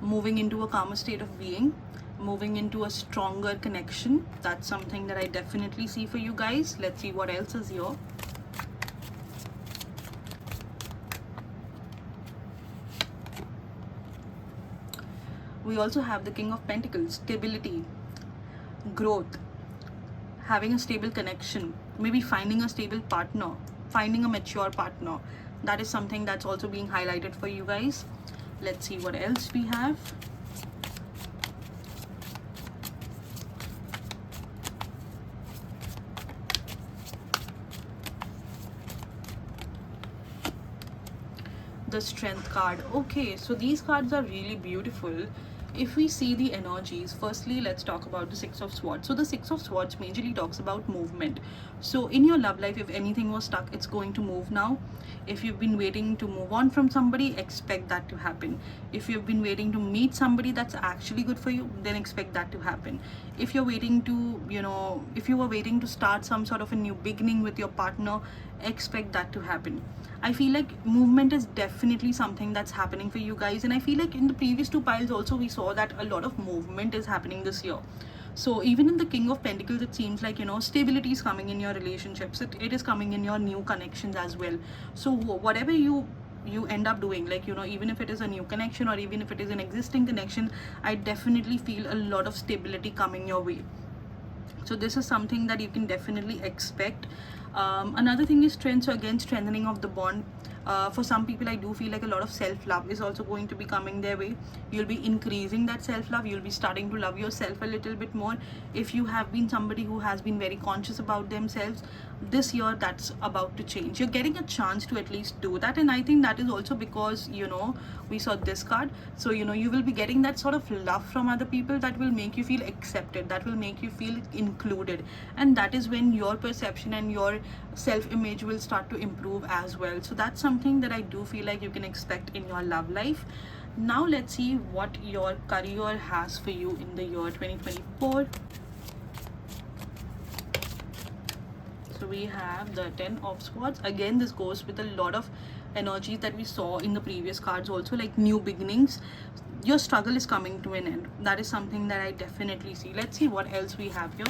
moving into a calmer state of being, moving into a stronger connection. That's something that I definitely see for you guys. Let's see what else is here. We also have the King of Pentacles, stability, growth, having a stable connection, maybe finding a stable partner, finding a mature partner. That is something that's also being highlighted for you guys. Let's see what else we have. The Strength card. Okay, so these cards are really beautiful. If we see the energies, firstly let's talk about the Six of Swords. So the Six of Swords majorly talks about movement. So in your love life, if anything was stuck, it's going to move now. If you've been waiting to move on from somebody, expect that to happen. If you've been waiting to meet somebody that's actually good for you, then expect that to happen. If you're waiting to, if you were waiting to start some sort of a new beginning with your partner, expect that to happen. I feel like movement is definitely something that's happening for you guys, and I feel like in the previous two piles also we saw that a lot of movement is happening this year. So even in the King of Pentacles, it seems like, stability is coming in your relationships. It is coming in your new connections as well. So whatever you end up doing, like, even if it is a new connection or even if it is an existing connection, I definitely feel a lot of stability coming your way. So this is something that you can definitely expect. Another thing is strength. So again, strengthening of the bond. For some people, I do feel like a lot of self-love is also going to be coming their way. You'll be increasing that self-love. You'll be starting to love yourself a little bit more. If you have been somebody who has been very conscious about themselves, this year that's about to change. You're getting a chance to at least do that, and I think that is also because, we saw this card. So, you will be getting that sort of love from other people that will make you feel accepted, that will make you feel included, and that is when your perception and your self-image will start to improve as well. So that's something that I do feel like you can expect in your love life. Now let's see what your career has for you in the year 2024. So we have the Ten of Swords. Again, this goes with a lot of energies that we saw in the previous cards also, like new beginnings. Your struggle is coming to an end. That is something that I definitely see. Let's see what else we have here.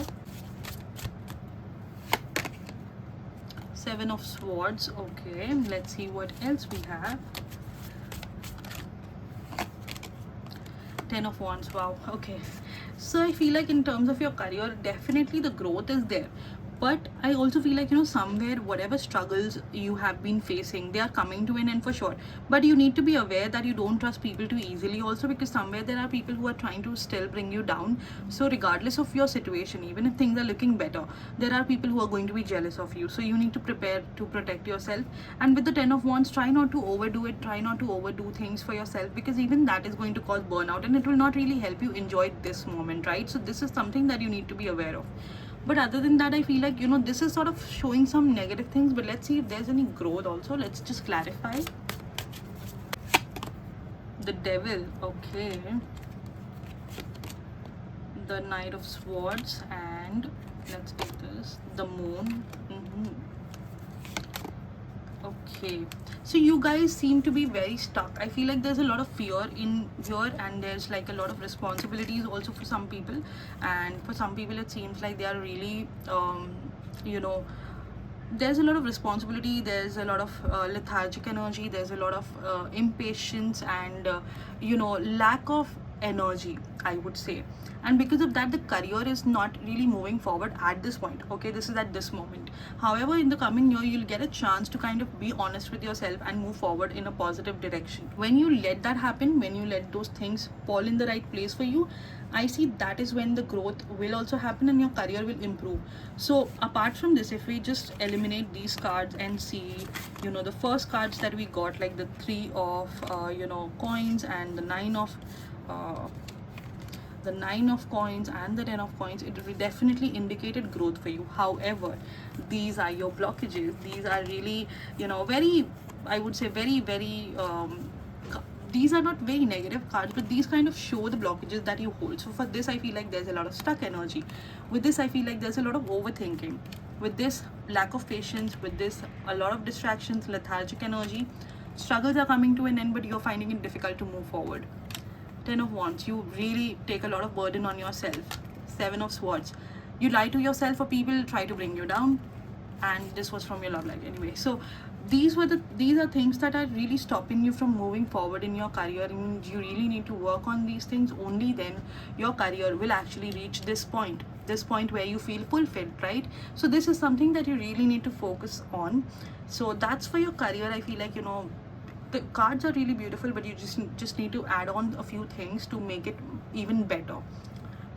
Seven of Swords. Okay, let's see what else we have. Ten of Wands. Wow. Okay, so I feel like in terms of your career, definitely the growth is there, but I also feel like, somewhere whatever struggles you have been facing, they are coming to an end for sure. But you need to be aware that you don't trust people too easily also, because somewhere there are people who are trying to still bring you down. So regardless of your situation, even if things are looking better, there are people who are going to be jealous of you. So you need to prepare to protect yourself. And with the Ten of Wands, try not to overdo it, try not to overdo things for yourself, because even that is going to cause burnout and it will not really help you enjoy this moment, right? So this is something that you need to be aware of. But other than that, I feel like, this is sort of showing some negative things, but let's see if there's any growth also. Let's just clarify. The Devil. Okay, the Knight of Swords, and let's take this, the Moon. Okay, so you guys seem to be very stuck. I feel like there's a lot of fear in here, and there's like a lot of responsibilities also for some people, and for some people it seems like they are really there's a lot of responsibility, there's a lot of lethargic energy, there's a lot of impatience and lack of energy, I would say. And because of that, the career is not really moving forward at this point. Okay, this is at this moment. However, in the coming year, you'll get a chance to kind of be honest with yourself and move forward in a positive direction. When you let that happen, when you let those things fall in the right place for you, I see that is when the growth will also happen and your career will improve. So apart from this, if we just eliminate these cards and see, the first cards that we got, like the Three of Coins and the Nine of Coins and the Ten of Coins, it will definitely indicated growth for you. However, these are your blockages. These are really, very, I would say, very, very these are not very negative cards, but these kind of show the blockages that you hold. So for this, I feel like there's a lot of stuck energy. With this, I feel like there's a lot of overthinking. With this, lack of patience. With this, a lot of distractions, lethargic energy. Struggles are coming to an end, but you're finding it difficult to move forward. Ten of Wands, you really take a lot of burden on yourself. Seven of Swords, you lie to yourself, or people try to bring you down, and this was from your love life anyway. So these are things that are really stopping you from moving forward in your career, and you really need to work on these things. Only then your career will actually reach this point where you feel fulfilled, right? So this is something that you really need to focus on. So that's for your career. I feel like, the cards are really beautiful, but you just need to add on a few things to make it even better.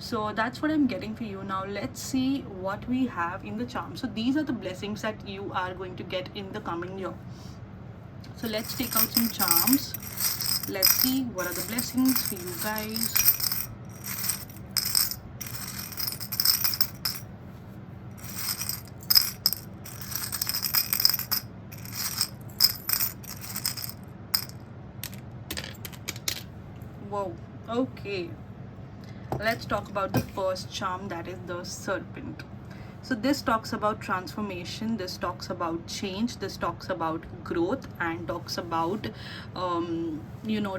So that's what I'm getting for you. Now let's see what we have in the charm. So these are the blessings that you are going to get in the coming year. So let's take out some charms. Let's see what are the blessings for you guys. Whoa, okay. Let's talk about the first charm, that is the serpent. So this talks about transformation, this talks about change, this talks about growth, and talks about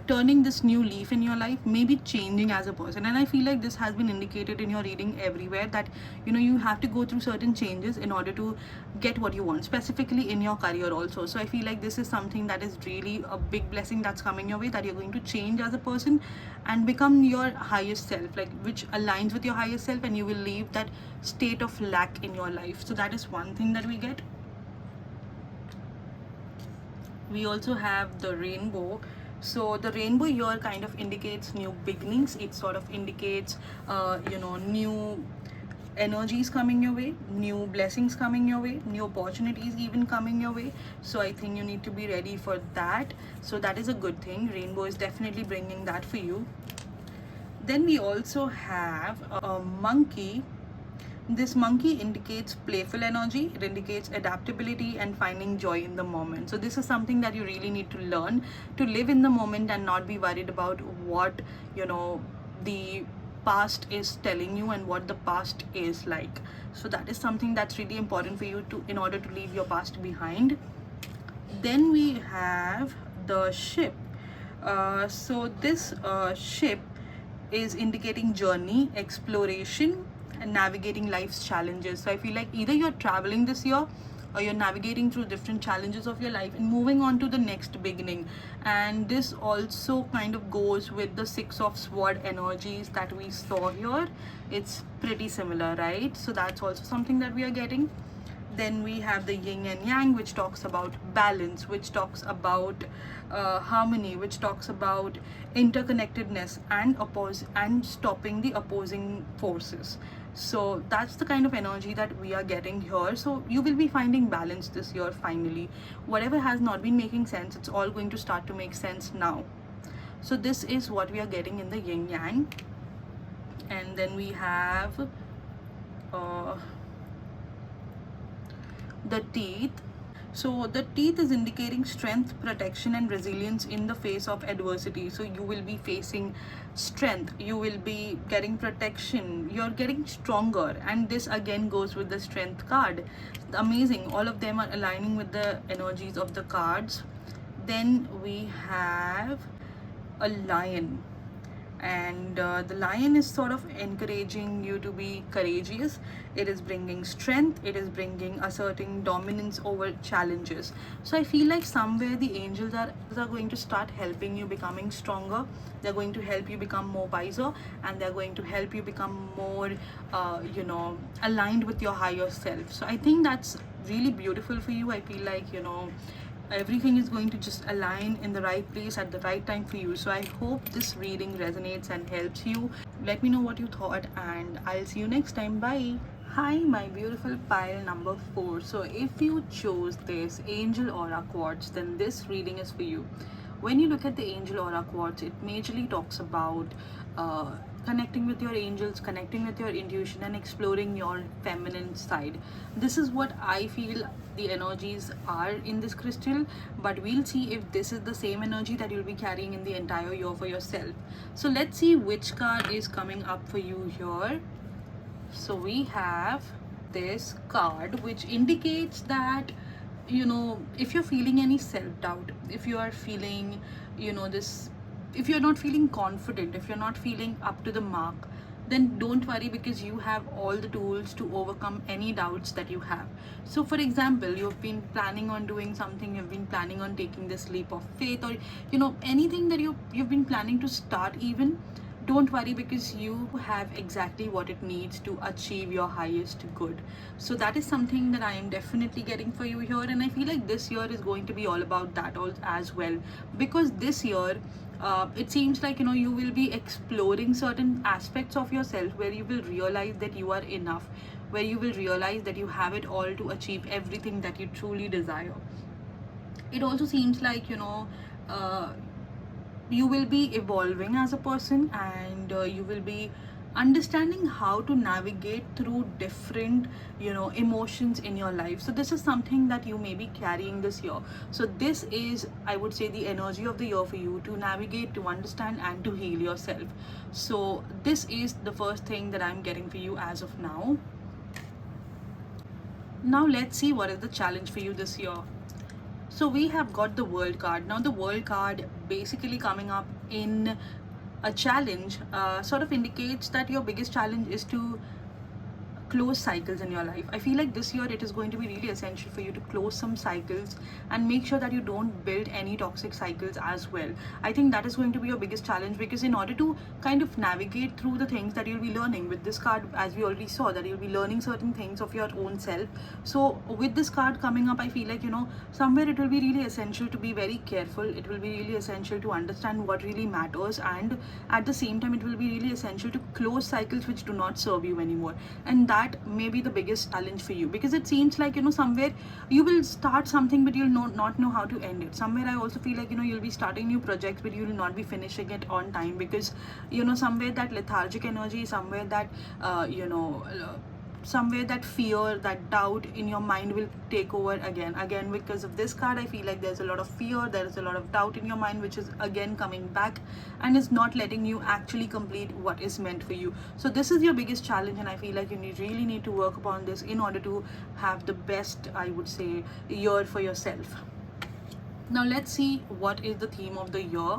turning this new leaf in your life, maybe changing as a person. And I feel like this has been indicated in your reading everywhere, that you have to go through certain changes in order to get what you want, specifically in your career also. So I feel like this is something that is really a big blessing that's coming your way, that you're going to change as a person and become your highest self, like which aligns with your highest self, and you will leave that state of lack in your life. So that is one thing that we get. We also have the rainbow. So the rainbow here kind of indicates new beginnings. It sort of indicates new energies coming your way, new blessings coming your way, new opportunities even coming your way. So I think you need to be ready for that. So that is a good thing. Rainbow is definitely bringing that for you. Then we also have a monkey. This monkey indicates playful energy, it indicates adaptability and finding joy in the moment. So this is something that you really need to learn, to live in the moment and not be worried about what the past is telling you and what the past is like. So that is something that's really important for you to, in order to leave your past behind. Then we have the ship. So this ship is indicating journey, exploration, and navigating life's challenges. So I feel like either you're traveling this year, or you're navigating through different challenges of your life and moving on to the next beginning. And this also kind of goes with the Six of Sword energies that we saw here. It's pretty similar, right? So that's also something that we are getting. Then we have the yin and yang, which talks about balance, which talks about harmony, which talks about interconnectedness and stopping the opposing forces. So that's the kind of energy that we are getting here. So you will be finding balance this year finally. Whatever has not been making sense, it's all going to start to make sense now. So this is what we are getting in the yin yang. And then we have the teeth. So the teeth is indicating strength, protection, and resilience in the face of adversity. So you will be facing strength, you will be getting protection, you're getting stronger. And this again goes with the strength card. Amazing, all of them are aligning with the energies of the cards. Then we have a lion, and the lion is sort of encouraging you to be courageous. It is bringing strength, it is bringing asserting dominance over challenges. So I feel like somewhere the angels are going to start helping you becoming stronger. They're going to help you become more wiser, and they're going to help you become more aligned with your higher self. So I think that's really beautiful for you. I feel like everything is going to just align in the right place at the right time for you. So I hope this reading resonates and helps you. Let me know what you thought, and I'll see you next time. Bye. Hi, my beautiful pile number 4. So if you chose this angel aura quartz, then this reading is for you. When you look at the angel aura quartz, it majorly talks about connecting with your angels, connecting with your intuition, and exploring your feminine side. This is what I feel the energies are in this crystal, but we'll see if this is the same energy that you'll be carrying in the entire year for yourself. So let's see which card is coming up for you here. So we have this card, which indicates that if you're feeling any self-doubt, if you are feeling this, if you're not feeling confident, if you're not feeling up to the mark, then don't worry, because you have all the tools to overcome any doubts that you have. So for example, you've been planning on doing something, you've been planning on taking this leap of faith, or anything that you've been planning to start even, don't worry, because you have exactly what it needs to achieve your highest good. So that is something that I am definitely getting for you here, and I feel like this year is going to be all about that all as well, because this year it seems like you will be exploring certain aspects of yourself where you will realize that you are enough, where you will realize that you have it all to achieve everything that you truly desire. It also seems like uh, you will be evolving as a person, and you will be understanding how to navigate through different emotions in your life. So this is something that you may be carrying this year. So this is, I would say, the energy of the year for you to navigate, to understand, and to heal yourself. So this is the first thing that I'm getting for you as of now. Now let's see what is the challenge for you this year. So we have got the world card. Now the world card basically coming up in a challenge sort of indicates that your biggest challenge is to close cycles in your life. I feel like this year it is going to be really essential for you to close some cycles and make sure that you don't build any toxic cycles as well. I think that is going to be your biggest challenge, because in order to kind of navigate through the things that you'll be learning with this card, as we already saw, that you'll be learning certain things of your own self. So with this card coming up, I feel like somewhere it will be really essential to be very careful. It will be really essential to understand what really matters, and at the same time it will be really essential to close cycles which do not serve you anymore. And that may be the biggest challenge for you, because it seems like somewhere you will start something but you'll not know how to end it. Somewhere I also feel like you'll be starting new projects but you will not be finishing it on time, because somewhere that lethargic energy, somewhere that somewhere that fear, that doubt in your mind will take over again. Because of this card, I feel like there's a lot of fear, there is a lot of doubt in your mind, which is again coming back and is not letting you actually complete what is meant for you. So this is your biggest challenge, and I feel like you really need to work upon this in order to have the best, I would say, year for yourself. Now let's see what is the theme of the year.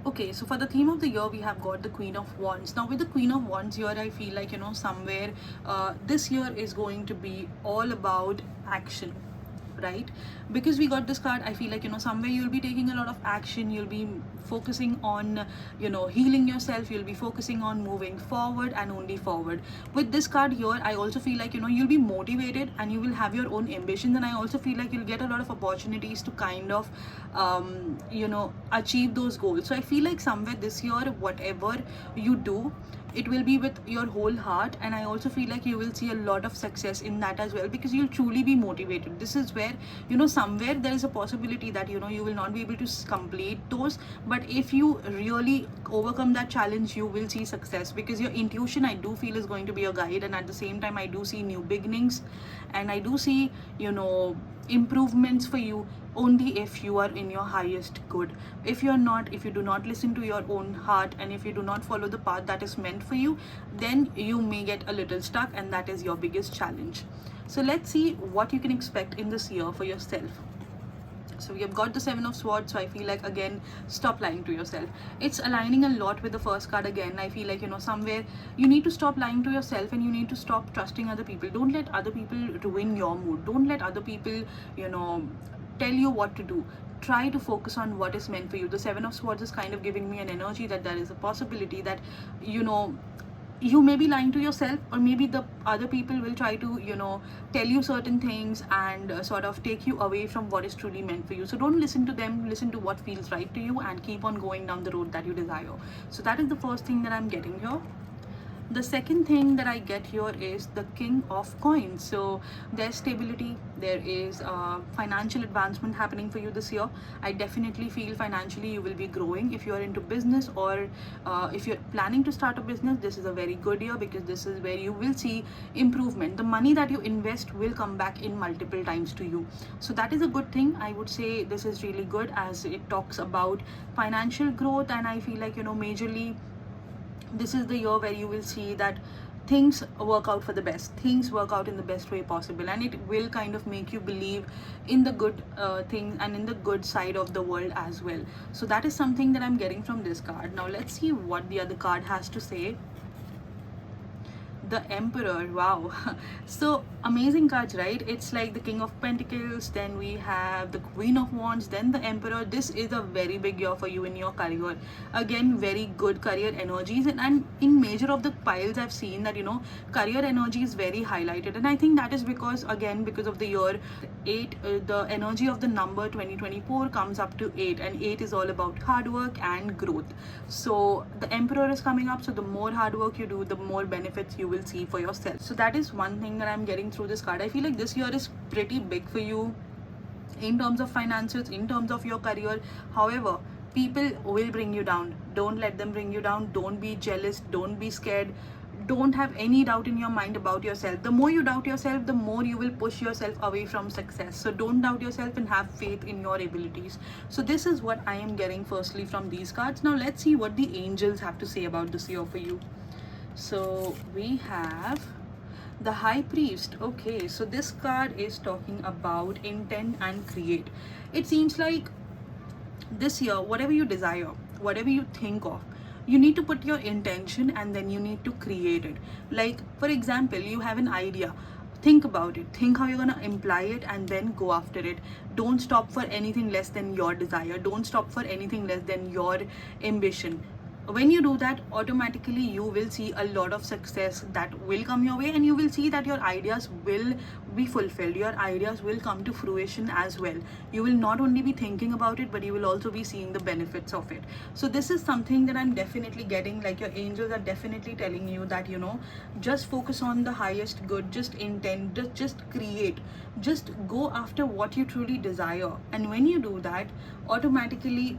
Okay, so for the theme of the year, we have got the Queen of Wands. Now with the Queen of Wands here, I feel like somewhere this year is going to be all about action, right? Because we got this card, I feel like somewhere you'll be taking a lot of action, you'll be focusing on healing yourself, you'll be focusing on moving forward and only forward. With this card here, I also feel like you'll be motivated and you will have your own ambitions, and I also feel like you'll get a lot of opportunities to kind of achieve those goals. So I feel like somewhere this year, whatever you do, it will be with your whole heart, and I also feel like you will see a lot of success in that as well, because you'll truly be motivated. This is where somewhere there is a possibility that you will not be able to complete those, but if you really overcome that challenge, you will see success, because your intuition, I do feel, is going to be your guide. And at the same time, I do see new beginnings, and I do see improvements for you only if you are in your highest good. If you're not, if you do not listen to your own heart, and if you do not follow the path that is meant for you, then you may get a little stuck, and that is your biggest challenge. So let's see what you can expect in this year for yourself. So we have got the Seven of Swords. So I feel like, again, stop lying to yourself. It's aligning a lot with the first card again. I feel like somewhere you need to stop lying to yourself, and you need to stop trusting other people. Don't let other people ruin your mood. Don't let other people tell you what to do. Try to focus on what is meant for you. The Seven of Swords is kind of giving me an energy that there is a possibility that you may be lying to yourself, or maybe the other people will try to tell you certain things and sort of take you away from what is truly meant for you. So don't listen to them, listen to what feels right to you, and keep on going down the road that you desire. So that is the first thing that I'm getting here. The second thing that I get here is the King of Coins. So there's stability, there is financial advancement happening for you this year. I definitely feel financially you will be growing. If you are into business, or if you're planning to start a business, this is a very good year, because this is where you will see improvement. The money that you invest will come back in multiple times to you. So that is a good thing. I would say this is really good, as it talks about financial growth, and I feel like majorly this is the year where you will see that things work out for the best, things work out in the best way possible, and it will kind of make you believe in the good things and in the good side of the world as well. So that is something that I'm getting from this card. Now let's see what the other card has to say. the Emperor. Wow. So amazing cards, right? It's like the King of Pentacles, then we have the Queen of Wands, then the Emperor. This is a very big year for you in your career. Again, very good career energies, and in major of the piles I've seen that, career energy is very highlighted, and I think that is because, again, because of the year 8, the energy of the number 2024 comes up to 8, and 8 is all about hard work and growth. So the Emperor is coming up, so the more hard work you do, the more benefits you will see for yourself. So that is one thing that I'm getting through this card. I feel like this year is pretty big for you in terms of finances, in terms of your career. However, people will bring you down. Don't let them bring you down. Don't be jealous, don't be scared, don't have any doubt in your mind about yourself. The more you doubt yourself, the more you will push yourself away from success. So don't doubt yourself and have faith in your abilities. So this is what I am getting firstly from these cards. Now let's see what the angels have to say about this year for you. So we have the High Priest. Okay, so this card is talking about intent and create. It seems like this year, whatever you desire, whatever you think of, you need to put your intention and then you need to create it. Like, for example, you have an idea, think about it, think how you're going to imply it, and then go after it. Don't stop for anything less than your desire, don't stop for anything less than your ambition. When you do that, automatically you will see a lot of success that will come your way, and you will see that your ideas will be fulfilled, your ideas will come to fruition as well. You will not only be thinking about it, but you will also be seeing the benefits of it. So this is something that I'm definitely getting, like your angels are definitely telling you that, just focus on the highest good, just intend, just create, just go after what you truly desire. And when you do that, automatically,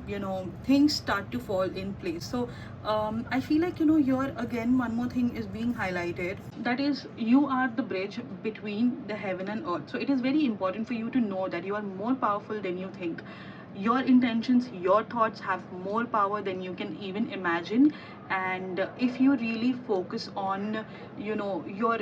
things start to fall in place. So I feel like, here again, one more thing is being highlighted, that is, you are the bridge between the heaven and earth. So it is very important for you to know that you are more powerful than you think. Your intentions, your thoughts have more power than you can even imagine. And if you really focus on, your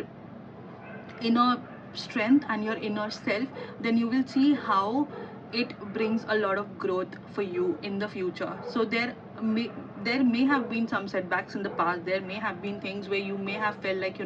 inner strength and your inner self, then you will see how it brings a lot of growth for you in the future. So there may have been some setbacks in the past, there may have been things where you may have felt like,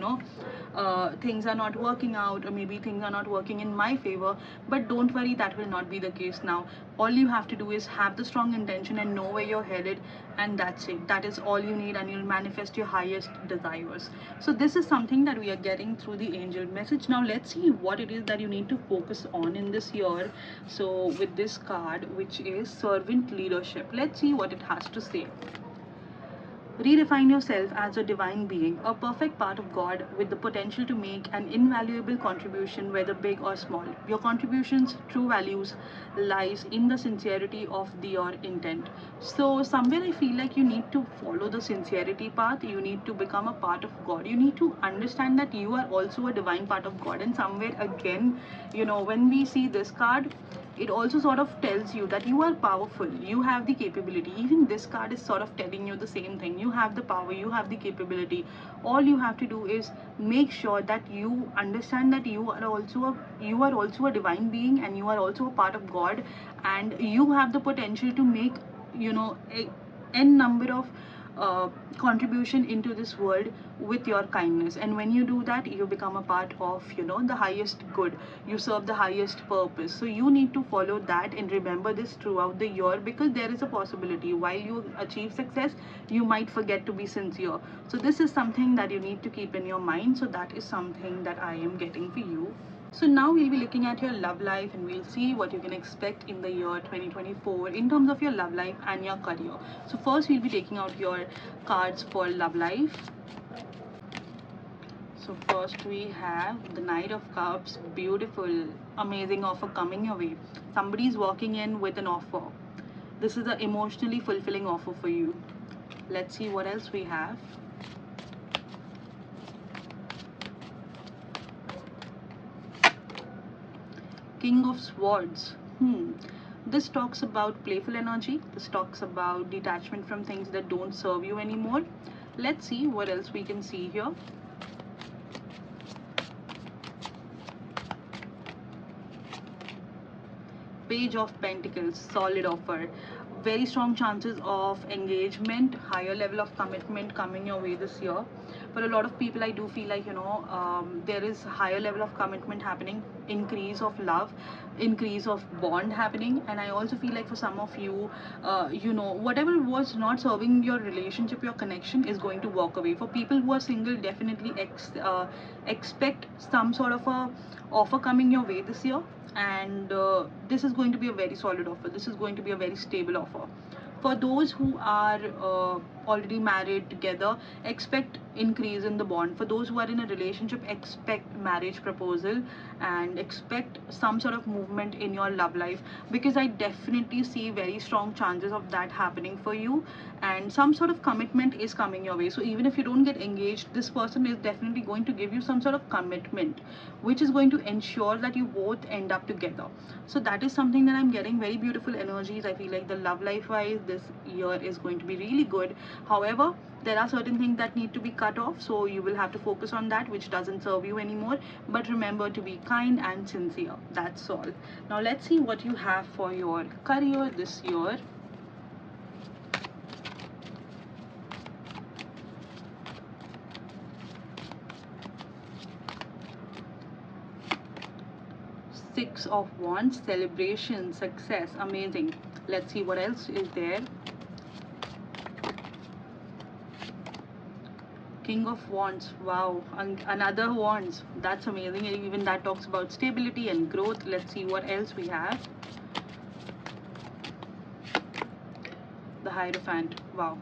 things are not working out, or maybe things are not working in my favor. But don't worry, that will not be the case now. All you have to do is have the strong intention and know where you're headed, and that's it. That is all you need, and you'll manifest your highest desires. So this is something that we are getting through the angel message. Now let's see what it is that you need to focus on in this year. So with this card, which is servant leadership, let's see what it has to say. Redefine yourself as a divine being, a perfect part of God with the potential to make an invaluable contribution, whether big or small. Your contributions, true values, lies in the sincerity of your intent. So somewhere I feel like you need to follow the sincerity path. You need to become a part of God. You need to understand that you are also a divine part of God. And somewhere again, when we see this card, it also sort of tells you that you are powerful, you have the capability. Even this card is sort of telling you the same thing. You have the power, you have the capability. All you have to do is make sure that you understand that you are also a divine being, and you are also a part of God, and you have the potential to make, a n number of contribution into this world with your kindness. And when you do that, you become a part of, the highest good. You serve the highest purpose. So you need to follow that and remember this throughout the year, because there is a possibility while you achieve success, you might forget to be sincere. So this is something that you need to keep in your mind. So that is something that I am getting for you. So now we'll be looking at your love life, and we'll see what you can expect in the year 2024 in terms of your love life and your career. So first we'll be taking out your cards for love life. So first we have the Knight of Cups. Beautiful, amazing offer coming your way. Somebody's walking in with an offer. This is an emotionally fulfilling offer for you. Let's see what else we have. King of Swords. This talks about playful energy. This talks about detachment from things that don't serve you anymore. Let's see what else we can see here. Page of Pentacles. Solid offer. very strong chances of engagement, higher level of commitment coming your way this year. For a lot of people, I do feel like, there is higher level of commitment happening, increase of love, increase of bond happening. And I also feel like for some of you, whatever was not serving your relationship, your connection is going to walk away. For people who are single, definitely expect some sort of a offer coming your way this year. And this is going to be a very solid offer, this is going to be a very stable offer. For those who are already married together, expect increase in the bond. For those who are in a relationship, expect marriage proposal and expect some sort of movement in your love life, because I definitely see very strong chances of that happening for you. And some sort of commitment is coming your way. So even if you don't get engaged, this person is definitely going to give you some sort of commitment, which is going to ensure that you both end up together. So that is something that I'm getting, very beautiful energies. I feel like the love life wise, this year is going to be really good. However, there are certain things that need to be cut off, so you will have to focus on that which doesn't serve you anymore. But remember to be kind and sincere. That's all. Now let's see what you have for your career this year. Six of Wands, celebration, success, amazing. Let's see what else is there. King of Wands, wow, another Wands, that's amazing. Even that talks about stability and growth. Let's see what else we have. The Hierophant, wow.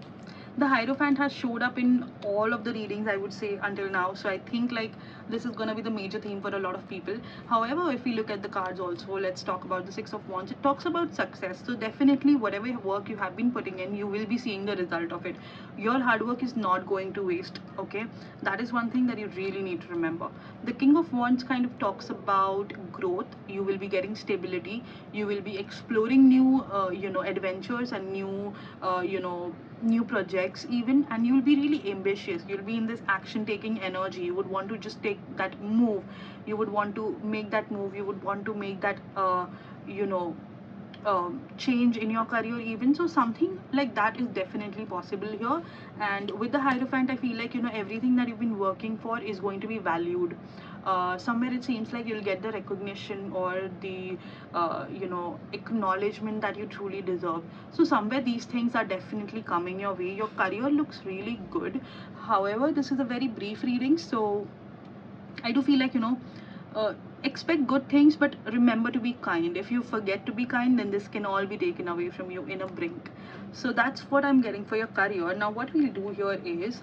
The Hierophant has showed up in all of the readings, I would say, until now. So I think like this is going to be the major theme for a lot of people. However, if we look at the cards also, let's talk about the Six of Wands. It talks about success. So definitely whatever work you have been putting in, you will be seeing the result of it. Your hard work is not going to waste, okay? That is one thing that you really need to remember. The King of Wands kind of talks about growth. You will be getting stability. You will be exploring new, adventures and new, new projects even. And you'll be really ambitious. You'll be in this action taking energy. You would want to just take that move. You would want to make that move. You would want to make that change in your career even. So something like that is definitely possible here. And with the Hierophant, I feel like everything that you've been working for is going to be valued. Somewhere it seems like you'll get the recognition or the acknowledgement that you truly deserve. So somewhere these things are definitely coming your way. Your career looks really good. However, this is a very brief reading, so I do feel like expect good things, but remember to be kind. If you forget to be kind, then this can all be taken away from you in a blink. So that's what I'm getting for your career. Now what we'll do here is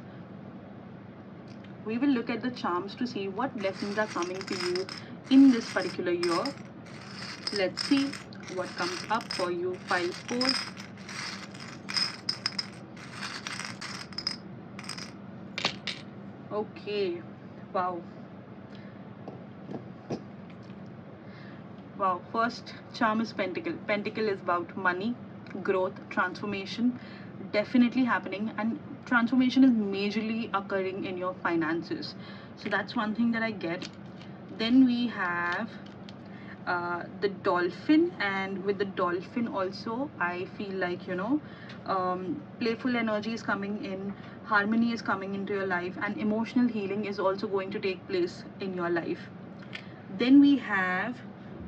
we will look at the charms to see what lessons are coming to you in this particular year. Let's see what comes up for you. Pile 4. Okay, wow. Wow, first charm is Pentacle. Pentacle is about money, growth, transformation, definitely happening, and transformation is majorly occurring in your finances. So that's one thing that I get. Then we have the Dolphin, and with the Dolphin also, I feel like playful energy is coming in, harmony is coming into your life, and emotional healing is also going to take place in your life. Then we have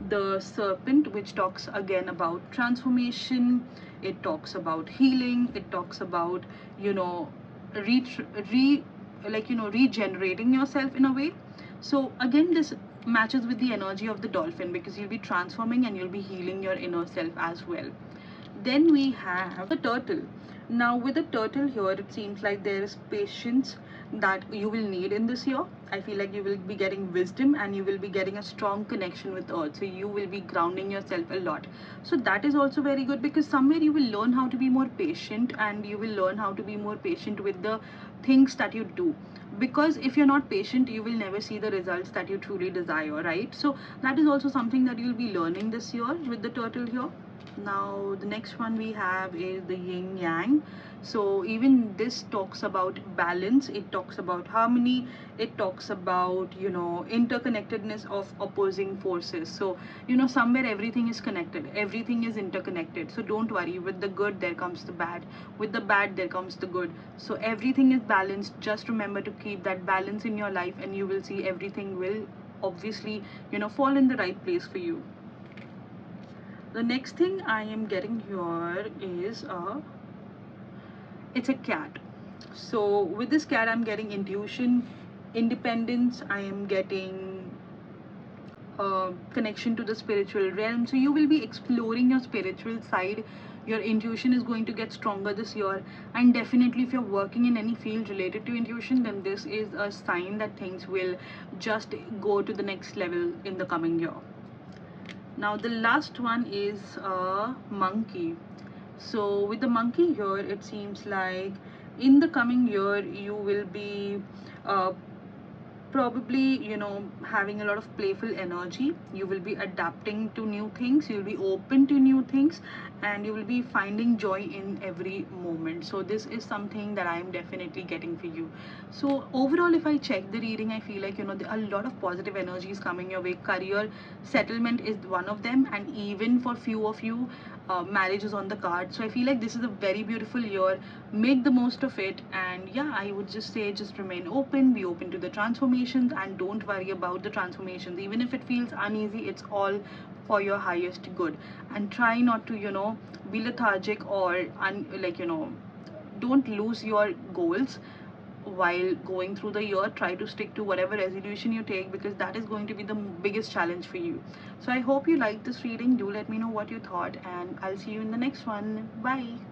the Serpent, which talks again about transformation. It talks about healing. It talks about re, re regenerating yourself in a way. So again, this matches with the energy of the Dolphin, because you'll be transforming and you'll be healing your inner self as well. Then we have the Turtle. Now with the Turtle here, it seems like there is patience that you will need in this year. I feel like you will be getting wisdom and you will be getting a strong connection with earth. So you will be grounding yourself a lot. So that is also very good, because somewhere you will learn how to be more patient, and you will learn how to be more patient with the things that you do. Because if you're not patient, you will never see the results that you truly desire, right? So that is also something that you'll be learning this year with the Turtle here. Now the next one we have is the yin yang. So even this talks about balance, it talks about harmony, it talks about, you know, interconnectedness of opposing forces. So, you know, somewhere everything is connected, everything is interconnected. So don't worry, with the good there comes the bad, with the bad there comes the good. So everything is balanced. Just remember to keep that balance in your life, and you will see everything will obviously, you know, fall in the right place for you. The next thing I am getting here is it's a cat. So with this cat I'm getting intuition, independence, I am getting connection to the spiritual realm. So you will be exploring your spiritual side. Your intuition is going to get stronger this year, and definitely if you're working in any field related to intuition, then this is a sign that things will just go to the next level in the coming year. Now the last one is a monkey. So with the monkey here, it seems like in the coming year you will be uh, probably, you know, having a lot of playful energy. You will be adapting to new things, you'll be open to new things, and you will be finding joy in every moment. So this is something that I am definitely getting for you. So overall, if I check the reading, I feel like, you know, there are a lot of positive energies coming your way. Career settlement is one of them, and even for few of you, marriage is on the card. So I feel like this is a very beautiful year. Make the most of it, and yeah, I would just say just remain open, be open to the transformations, and don't worry about the transformations. Even if it feels uneasy, it's all for your highest good. And try not to, you know, be lethargic or like, you know, don't lose your goals while going through the year. Try to stick to whatever resolution you take, because that is going to be the biggest challenge for you. So I hope you liked this reading. Do let me know what you thought, and I'll see you in the next one. Bye.